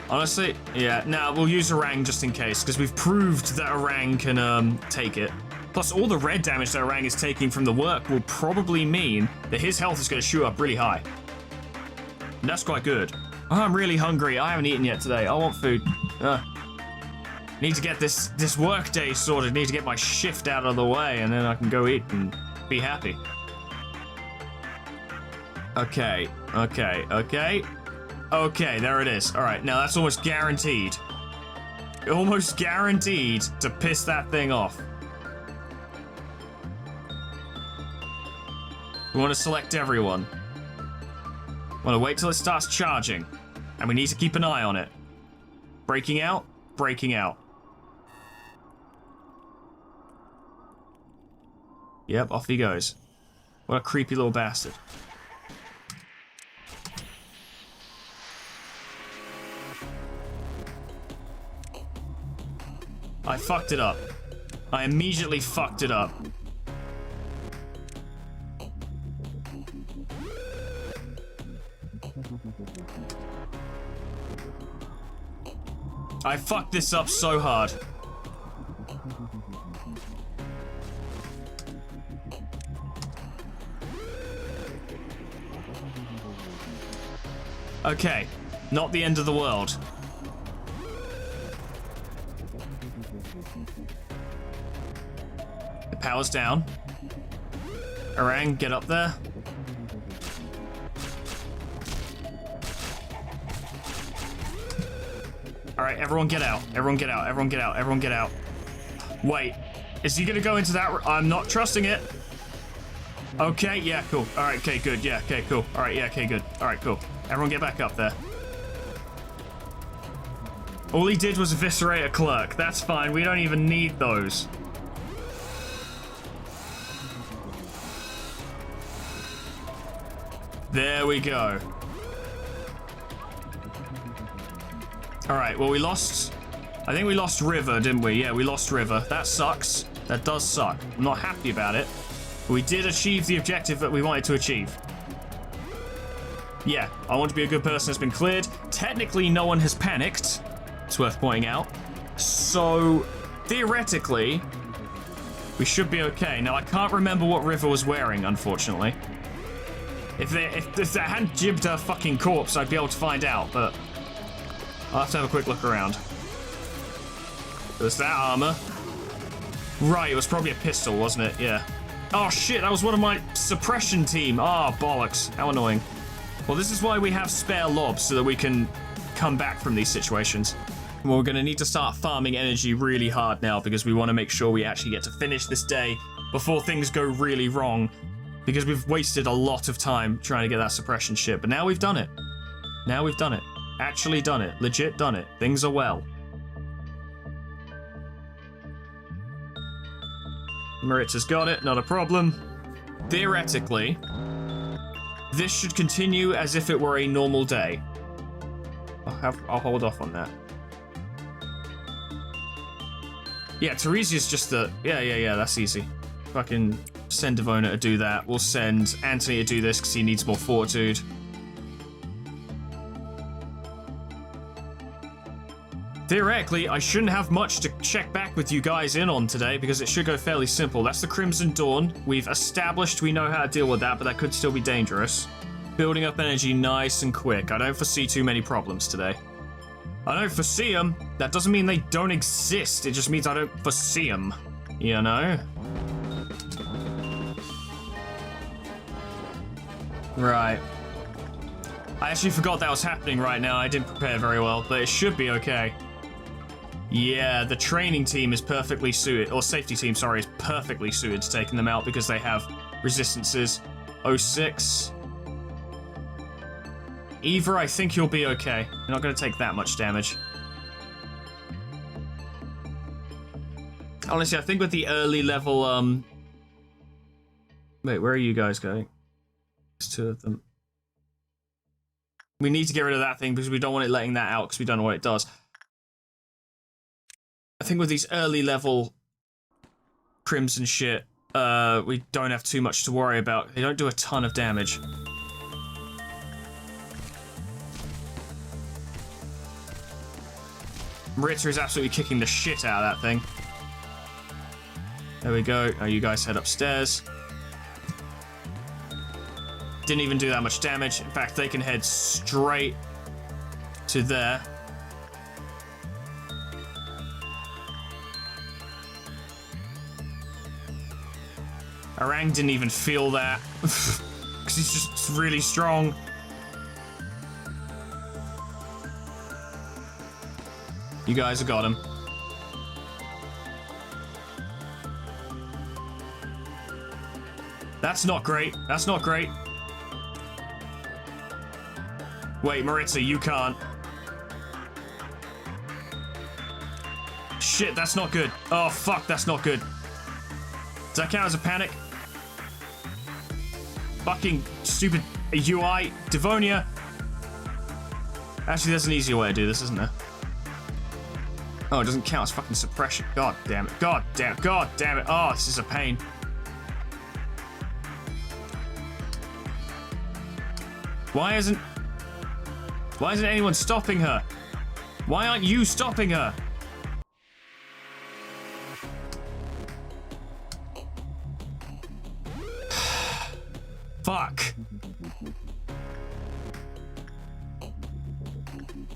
Honestly, yeah, nah, we'll use Orang just in case, because we've proved that Orang can take it. Plus, all the red damage that Orang is taking from the work will probably mean that his health is going to shoot up really high. And that's quite good. Oh, I'm really hungry. I haven't eaten yet today. I want food. Need to get this work day sorted. Need to get my shift out of the way, and then I can go eat and be happy. Okay, okay, okay. Okay, there it is. All right, now that's almost guaranteed. Almost guaranteed to piss that thing off. We want to select everyone. We want to wait till it starts charging. And we need to keep an eye on it. Breaking out, breaking out. Yep, off he goes. What a creepy little bastard. I fucked it up. I immediately fucked it up. I fucked this up so hard. Okay, not the end of the world. power's down. Orang, get up there. Alright, everyone get out. Everyone get out. Everyone get out. Everyone get out. Wait. Is he gonna go into that? I'm not trusting it. Okay, yeah, cool. Alright, okay, good. Yeah, okay, cool. Alright, yeah, okay, good. Alright, cool. Everyone get back up there. All he did was eviscerate a clerk. That's fine. We don't even need those. There we go. Alright, well, we lost... I think we lost River, didn't we? Yeah, we lost River. That sucks. That does suck. I'm not happy about it. But we did achieve the objective that we wanted to achieve. Yeah, I want to be a good person has been cleared. Technically, no one has panicked. It's worth pointing out. So, theoretically, we should be okay. Now, I can't remember what River was wearing, unfortunately. If they hadn't jibbed her fucking corpse, I'd be able to find out, but I'll have to have a quick look around. There's that armor. Right, it was probably a pistol, wasn't it? Yeah. Oh shit, that was one of my suppression team. Oh, bollocks. How annoying. Well, this is why we have spare lobs, so that we can come back from these situations. Well, we're going to need to start farming energy really hard now, because we want to make sure we actually get to finish this day before things go really wrong, because we've wasted a lot of time trying to get that suppression ship, but now we've done it. Now we've done it. Actually done it. Legit done it. Things are well. Maritza's got it, not a problem. Theoretically, this should continue as if it were a normal day. I'll hold off on that. Yeah, Teresia's just the... Yeah, that's easy. Fucking send Devona to do that. We'll send Anthony to do this because he needs more fortitude. Theoretically, I shouldn't have much to check back with you guys in on today because it should go fairly simple. That's the Crimson Dawn. We've established we know how to deal with that, but that could still be dangerous. Building up energy nice and quick. I don't foresee too many problems today. I don't foresee them. That doesn't mean they don't exist. It just means I don't foresee them. You know? Right. I actually forgot that was happening right now. I didn't prepare very well, but it should be okay. Yeah, the training team is perfectly suited, or safety team, sorry, is perfectly suited to taking them out because they have resistances. 06. Eva, I think you'll be okay. You're not going to take that much damage. Honestly, I think with the early level, Wait, where are you guys going? There's two of them. We need to get rid of that thing because we don't want it letting that out because we don't know what it does. I think with these early level Crimson shit, we don't have too much to worry about. They don't do a ton of damage. Maritza is absolutely kicking the shit out of that thing. There we go. Now you guys head upstairs. Didn't even do that much damage. In fact, they can head straight to there. Orang didn't even feel that. Because he's just really strong. You guys have got him. That's not great. That's not great. Wait, Maritza, you can't. Shit, that's not good. Oh, fuck, that's not good. Does that count as a panic? Fucking stupid UI. Devonia. Actually, there's an easier way to do this, isn't there? Oh, it doesn't count as fucking suppression. God damn it. God damn it. God damn it. Oh, this is a pain. Why isn't anyone stopping her? Why aren't you stopping her? Fuck.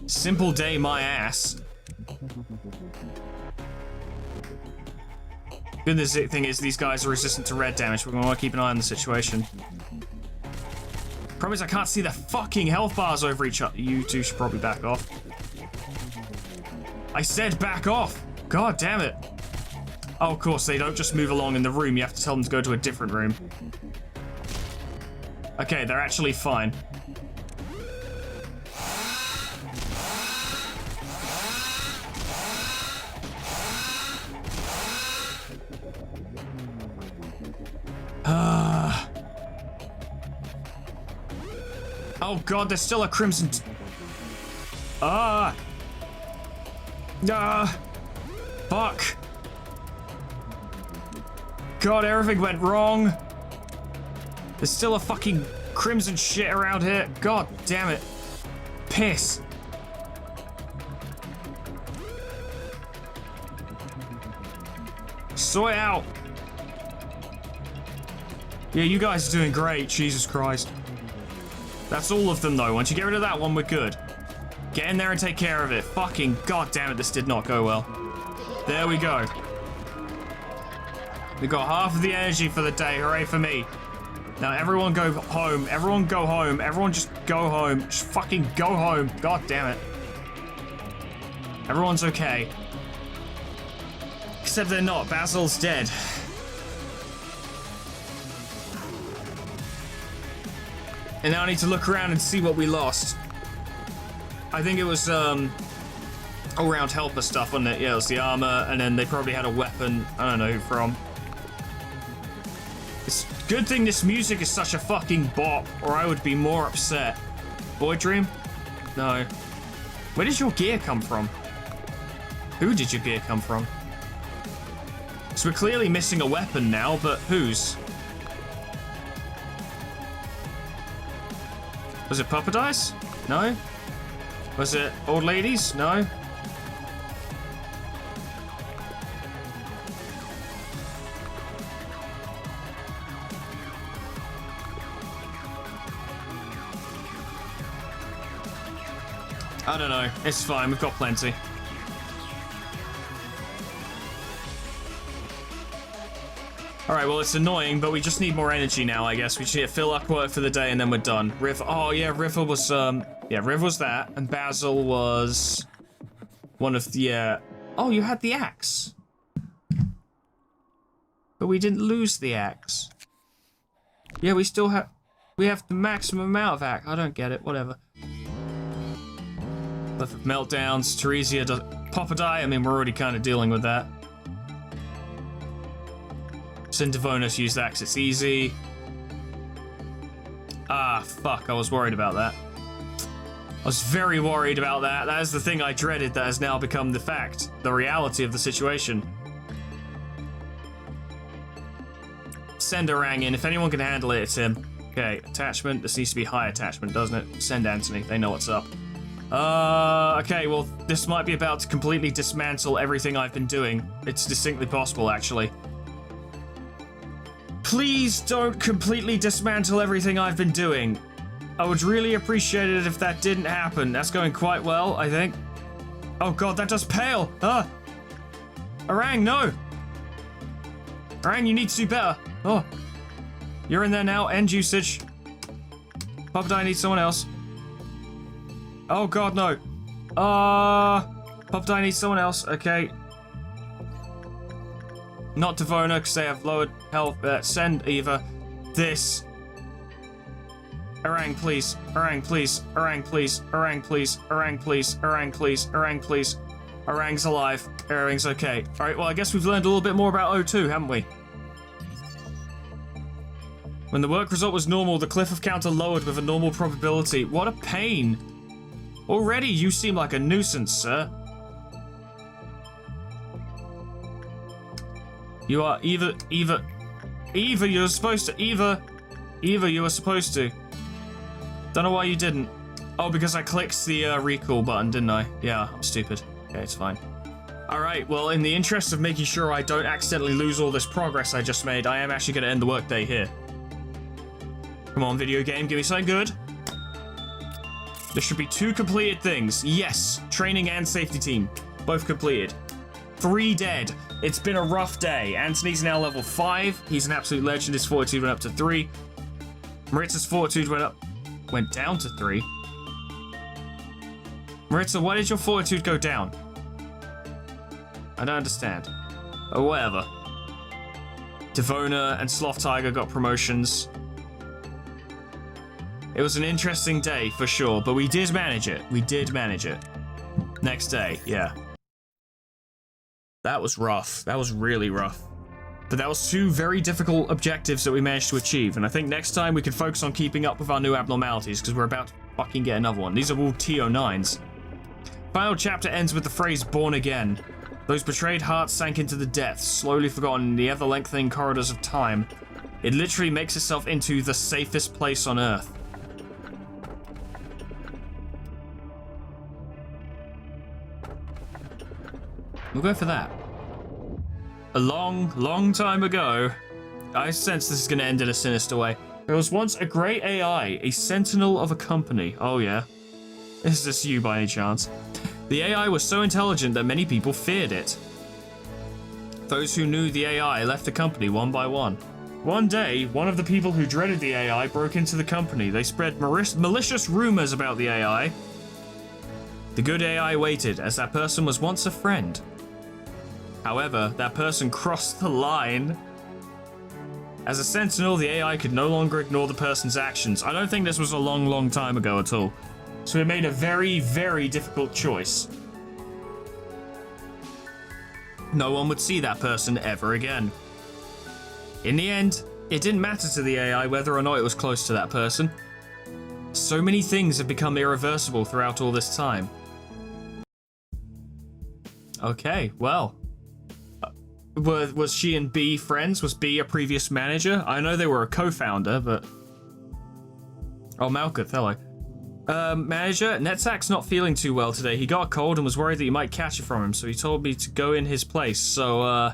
Simple day, my ass. Good thing is these guys are resistant to red damage, but we want to keep an eye on the situation. Problem is I can't see the fucking health bars over each other. You two should probably back off. I said back off! God damn it. Oh, of course, they don't just move along in the room. You have to tell them to go to a different room. Okay, they're actually fine. Oh god, there's still a crimson. Fuck. God, everything went wrong. There's still a fucking crimson shit around here. God damn it. Piss. Sort it out. Yeah, you guys are doing great. Jesus Christ. That's all of them, though. Once you get rid of that one, we're good. Get in there and take care of it. Fucking god damn it, this did not go well. There we go. We got half of the energy for the day. Hooray for me. Now everyone go home. Everyone go home. Everyone just go home. Just fucking go home. God damn it. Everyone's okay. Except they're not. Basil's dead. And now I need to look around and see what we lost. I think it was all-round helper stuff, wasn't it? Yeah, it was the armor, and then they probably had a weapon. I don't know who from. It's a good thing this music is such a fucking bop, or I would be more upset. Boy Dream? No. Where did your gear come from? Who did your gear come from? So we're clearly missing a weapon now, but whose? Was it Papa Dice? No. Was it Old Ladies? No. I don't know. It's fine. We've got plenty. Alright, well, it's annoying, but we just need more energy now, I guess. We should fill our quota for the day, and then we're done. Oh, yeah, River was, yeah, River was that, and Basil was one of the, Oh, you had the axe. But we didn't lose the axe. Yeah, we still have... We have the maximum amount of axe. I don't get it. Whatever. Left meltdowns. Teresia does... Papa Die. I mean, we're already kind of dealing with that. Send Devonus use that 'cause it's easy. Ah, fuck. I was worried about that. I was very worried about that. That is the thing I dreaded that has now become the fact. The reality of the situation. Send Orang in. If anyone can handle it, it's him. Okay, attachment. This needs to be high attachment, doesn't it? Send Anthony. They know what's up. Okay, well, this might be about to completely dismantle everything I've been doing. It's distinctly possible, actually. Please don't completely dismantle everything I've been doing. I would really appreciate it if that didn't happen. That's going quite well, I think. Oh god, that does pale! Ah! Orang, no! Orang, you need to do better. Oh. You're in there now, end usage. Papa Die needs someone else. Oh god, no. Papa Die needs someone else, okay. Not Devona, because they have lowered health. Send Eva. This. Orang, please. Orang, please. Orang, please. Orang, please. Orang, please. Orang, please. Orang, please. Orang's alive. Orang's okay. Alright, well, I guess we've learned a little bit more about O2, haven't we? When the work result was normal, the cliff of counter lowered with a normal probability. What a pain. Already, you seem like a nuisance, sir. You are Eva, you're supposed to, Eva, you were supposed to. Don't know why you didn't. Oh, because I clicked the recall button, didn't I? Yeah, I'm stupid. Okay, it's fine. Alright, well, in the interest of making sure I don't accidentally lose all this progress I just made, I am actually going to end the workday here. Come on, video game, give me something good. There should be 2 completed things. Yes, training and safety team. Both completed. 3 dead. It's been a rough day. Anthony's now level 5. He's an absolute legend. His fortitude went up to 3. Maritza's fortitude went down to 3. Maritza, why did your fortitude go down? I don't understand. Oh, whatever. Devona and Sloth Tiger got promotions. It was an interesting day, for sure, but we did manage it. We did manage it. Next day, yeah. That was rough. That was really rough. But that was 2 very difficult objectives that we managed to achieve, and I think next time we can focus on keeping up with our new abnormalities, because we're about to fucking get another one. These are all TO9s. Final chapter ends with the phrase, born again. Those betrayed hearts sank into the depths, slowly forgotten in the ever-lengthening corridors of time. It literally makes itself into the safest place on Earth. We'll go for that. A long, long time ago, I sense this is going to end in a sinister way. There was once a great AI, a sentinel of a company. Oh yeah. Is this you by any chance? The AI was so intelligent that many people feared it. Those who knew the AI left the company one by one. One day, one of the people who dreaded the AI broke into the company. They spread malicious rumors about the AI. The good AI waited, as that person was once a friend. However, that person crossed the line. As a sentinel, the AI could no longer ignore the person's actions. I don't think this was a long, long time ago at all. So it made a very, very difficult choice. No one would see that person ever again. In the end, it didn't matter to the AI whether or not it was close to that person. So many things have become irreversible throughout all this time. Okay, well. Was she and B friends? Was B a previous manager? I know they were a co-founder, but... Oh, Malkuth, hello. Manager, Netzak's not feeling too well today. He got a cold and was worried that you might catch it from him, so he told me to go in his place. So,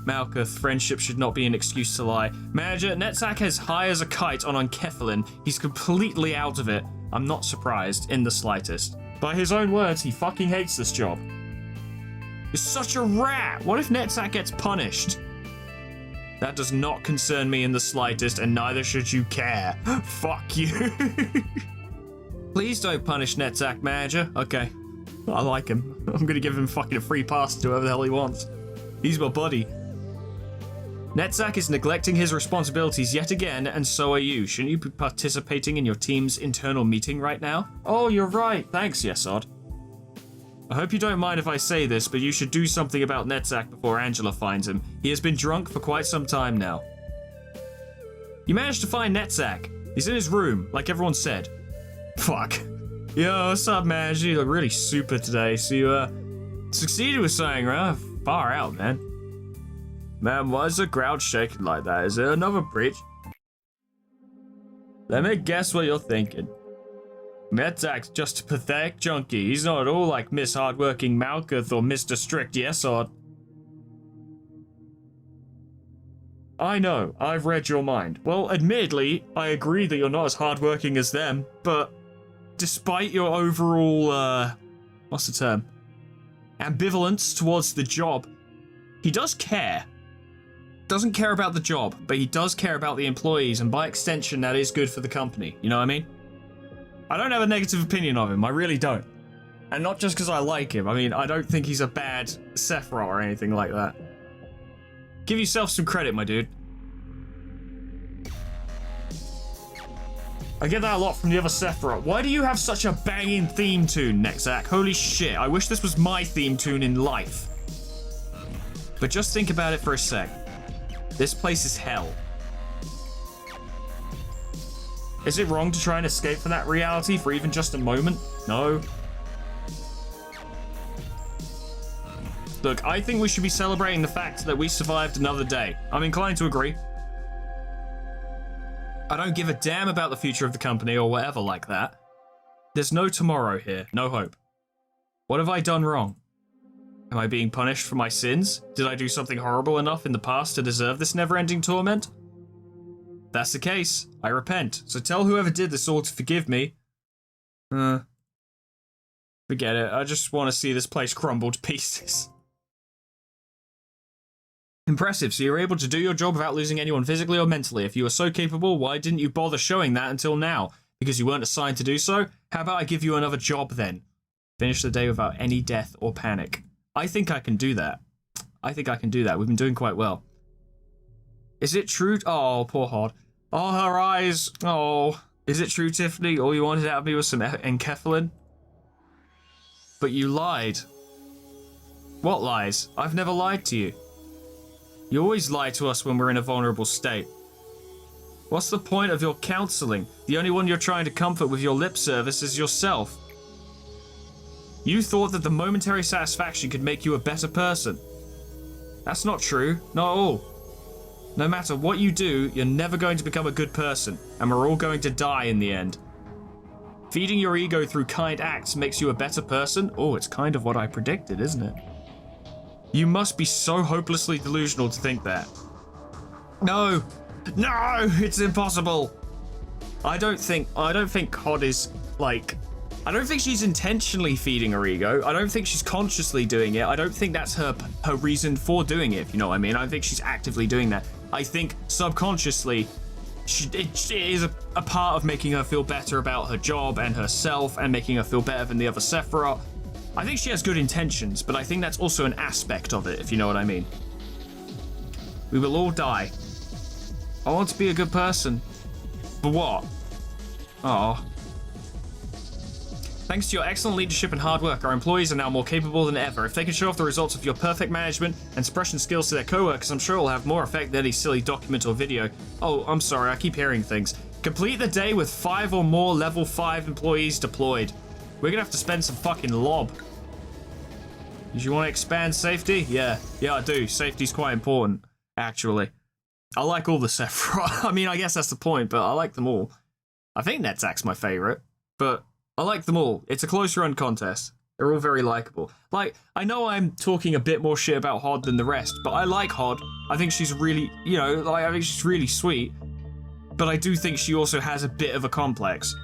Malkuth, friendship should not be an excuse to lie. Manager, Netzak is high as a kite on unkephalin. He's completely out of it. I'm not surprised, in the slightest. By his own words, he fucking hates this job. You're such a rat! What if Netzak gets punished? That does not concern me in the slightest, and neither should you care. Fuck you. Please don't punish Netzak, manager. Okay. I like him. I'm gonna give him fucking a free pass to whoever the hell he wants. He's my buddy. Netzak is neglecting his responsibilities yet again, and so are you. Shouldn't you be participating in your team's internal meeting right now? Oh, you're right. Thanks, Yesod. I hope you don't mind if I say this, but you should do something about Netzak before Angela finds him. He has been drunk for quite some time now. You managed to find Netzak. He's in his room, like everyone said. Fuck. Yo, what's up, man? You look really super today. So you, succeeded with something, right? Far out, man. Man, why is the crowd shaking like that? Is there another breach? Let me guess what you're thinking. Netzak's just a pathetic junkie. He's not at all like Miss Hardworking Malkuth or Mr. Strict Yesod. I know, I've read your mind. Well, admittedly, I agree that you're not as hardworking as them, but despite your overall, what's the term? Ambivalence towards the job, he does care. Doesn't care about the job, but he does care about the employees, and by extension, that is good for the company. You know what I mean? I don't have a negative opinion of him, I really don't. And not just because I like him, I mean, I don't think he's a bad Sephiroth or anything like that. Give yourself some credit, my dude. I get that a lot from the other Sephiroth. Why do you have such a banging theme tune, Netzak? Holy shit, I wish this was my theme tune in life. But just think about it for a sec. This place is hell. Is it wrong to try and escape from that reality for even just a moment? No. Look, I think we should be celebrating the fact that we survived another day. I'm inclined to agree. I don't give a damn about the future of the company or whatever like that. There's no tomorrow here, no hope. What have I done wrong? Am I being punished for my sins? Did I do something horrible enough in the past to deserve this never-ending torment? If that's the case, I repent. So tell whoever did this all to forgive me. Forget it. I just want to see this place crumble to pieces. Impressive, so you're able to do your job without losing anyone physically or mentally. If you were so capable, why didn't you bother showing that until now? Because you weren't assigned to do so? How about I give you another job then? Finish the day without any death or panic. I think I can do that. I think I can do that. We've been doing quite well. Is it true? Oh, poor Hod. Oh, her eyes. Oh. Is it true, Tiffany? All you wanted out of me was some enkephalin? But you lied. What lies? I've never lied to you. You always lie to us when we're in a vulnerable state. What's the point of your counseling? The only one you're trying to comfort with your lip service is yourself. You thought that the momentary satisfaction could make you a better person. That's not true, not at all. No matter what you do, you're never going to become a good person, and we're all going to die in the end. Feeding your ego through kind acts makes you a better person? Oh, it's kind of what I predicted, isn't it? You must be so hopelessly delusional to think that. No! No! It's impossible! I don't think Hod is, like... I don't think she's intentionally feeding her ego. I don't think she's consciously doing it. I don't think that's her reason for doing it, if you know what I mean. I don't think she's actively doing that. I think subconsciously, it is a part of making her feel better about her job and herself and making her feel better than the other Sephiroth. I think she has good intentions, but I think that's also an aspect of it, if you know what I mean. We will all die. I want to be a good person. For what? Oh. Thanks to your excellent leadership and hard work, our employees are now more capable than ever. If they can show off the results of your perfect management and suppression skills to their co-workers, I'm sure it will have more effect than any silly document or video. Oh, I'm sorry, I keep hearing things. Complete the day with 5 or more level 5 employees deployed. We're gonna have to spend some fucking lob. Did you want to expand safety? Yeah, I do. Safety's quite important, actually. I like all the Sephiroth. I mean, I guess that's the point, but I like them all. I think Netzak's my favorite, but I like them all. It's a close run contest. They're all very likable. Like, I know I'm talking a bit more shit about Hod than the rest, but I like Hod. I think she's really, you know, like, I think she's really sweet. But I do think she also has a bit of a complex.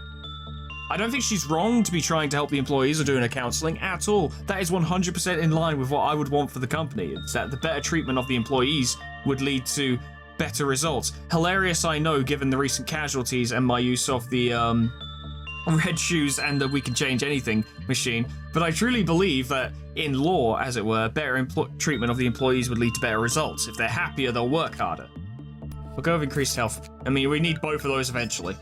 I don't think she's wrong to be trying to help the employees or doing her counseling at all. That is 100% in line with what I would want for the company. It's that the better treatment of the employees would lead to better results. Hilarious, I know, given the recent casualties and my use of the, red shoes and the we can change anything machine, but I truly believe that in law, as it were, better treatment of the employees would lead to better results. If they're happier, they'll work harder. We'll go with increased health. I mean, we need both of those eventually.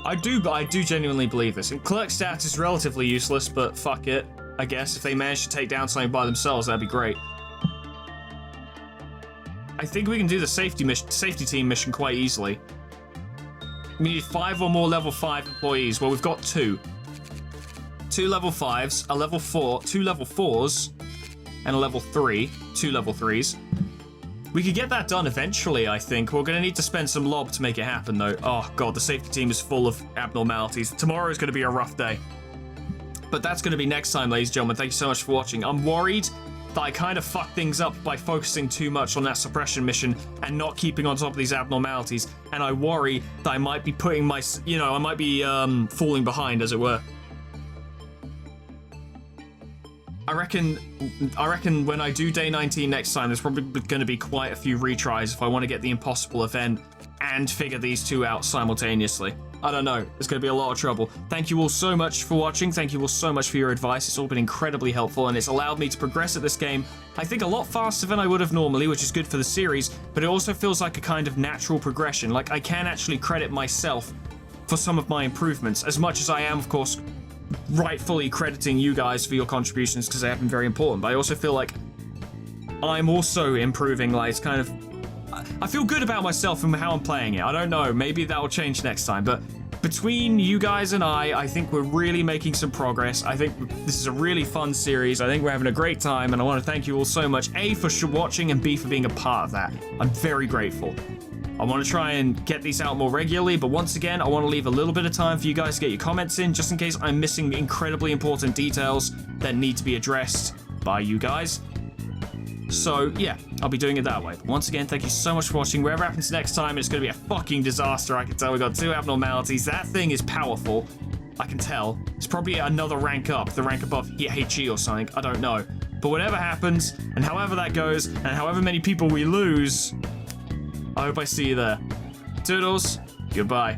I do genuinely believe this. And clerk stats is relatively useless, but fuck it. I guess if they manage to take down something by themselves, that'd be great. I think we can do the safety team mission quite easily. We need 5 or more level 5 employees. Well, we've got 2. 2 level 5s, a level 4, 2 level 4s, and a level 3. 2 level 3s. We could get that done eventually, I think. We're going to need to spend some lob to make it happen, though. Oh, God, the safety team is full of abnormalities. Tomorrow is going to be a rough day. But that's going to be next time, ladies and gentlemen. Thank you so much for watching. I'm worried that I kind of fucked things up by focusing too much on that suppression mission and not keeping on top of these abnormalities. And I worry that I might be putting my, you know, I might be falling behind, as it were. I reckon when I do day 19 next time, there's probably going to be quite a few retries if I want to get the impossible event and figure these 2 out simultaneously. I don't know. It's going to be a lot of trouble. Thank you all so much for watching. Thank you all so much for your advice. It's all been incredibly helpful, and it's allowed me to progress at this game, I think, a lot faster than I would have normally, which is good for the series, but it also feels like a kind of natural progression. Like, I can actually credit myself for some of my improvements, as much as I am, of course, rightfully crediting you guys for your contributions, because they have been very important. But I also feel like I'm also improving. Like, it's kind of... I feel good about myself and how I'm playing it. I don't know, maybe that'll change next time, but between you guys and I think we're really making some progress. I think this is a really fun series. I think we're having a great time, and I want to thank you all so much, A, for watching, and B, for being a part of that. I'm very grateful. I want to try and get these out more regularly, but once again, I want to leave a little bit of time for you guys to get your comments in, just in case I'm missing incredibly important details that need to be addressed by you guys. So, yeah, I'll be doing it that way. But once again, thank you so much for watching. Whatever happens next time, it's going to be a fucking disaster. I can tell we got 2 abnormalities. That thing is powerful. I can tell. It's probably another rank up, the rank above HE or something. I don't know. But whatever happens, and however that goes, and however many people we lose, I hope I see you there. Toodles, goodbye.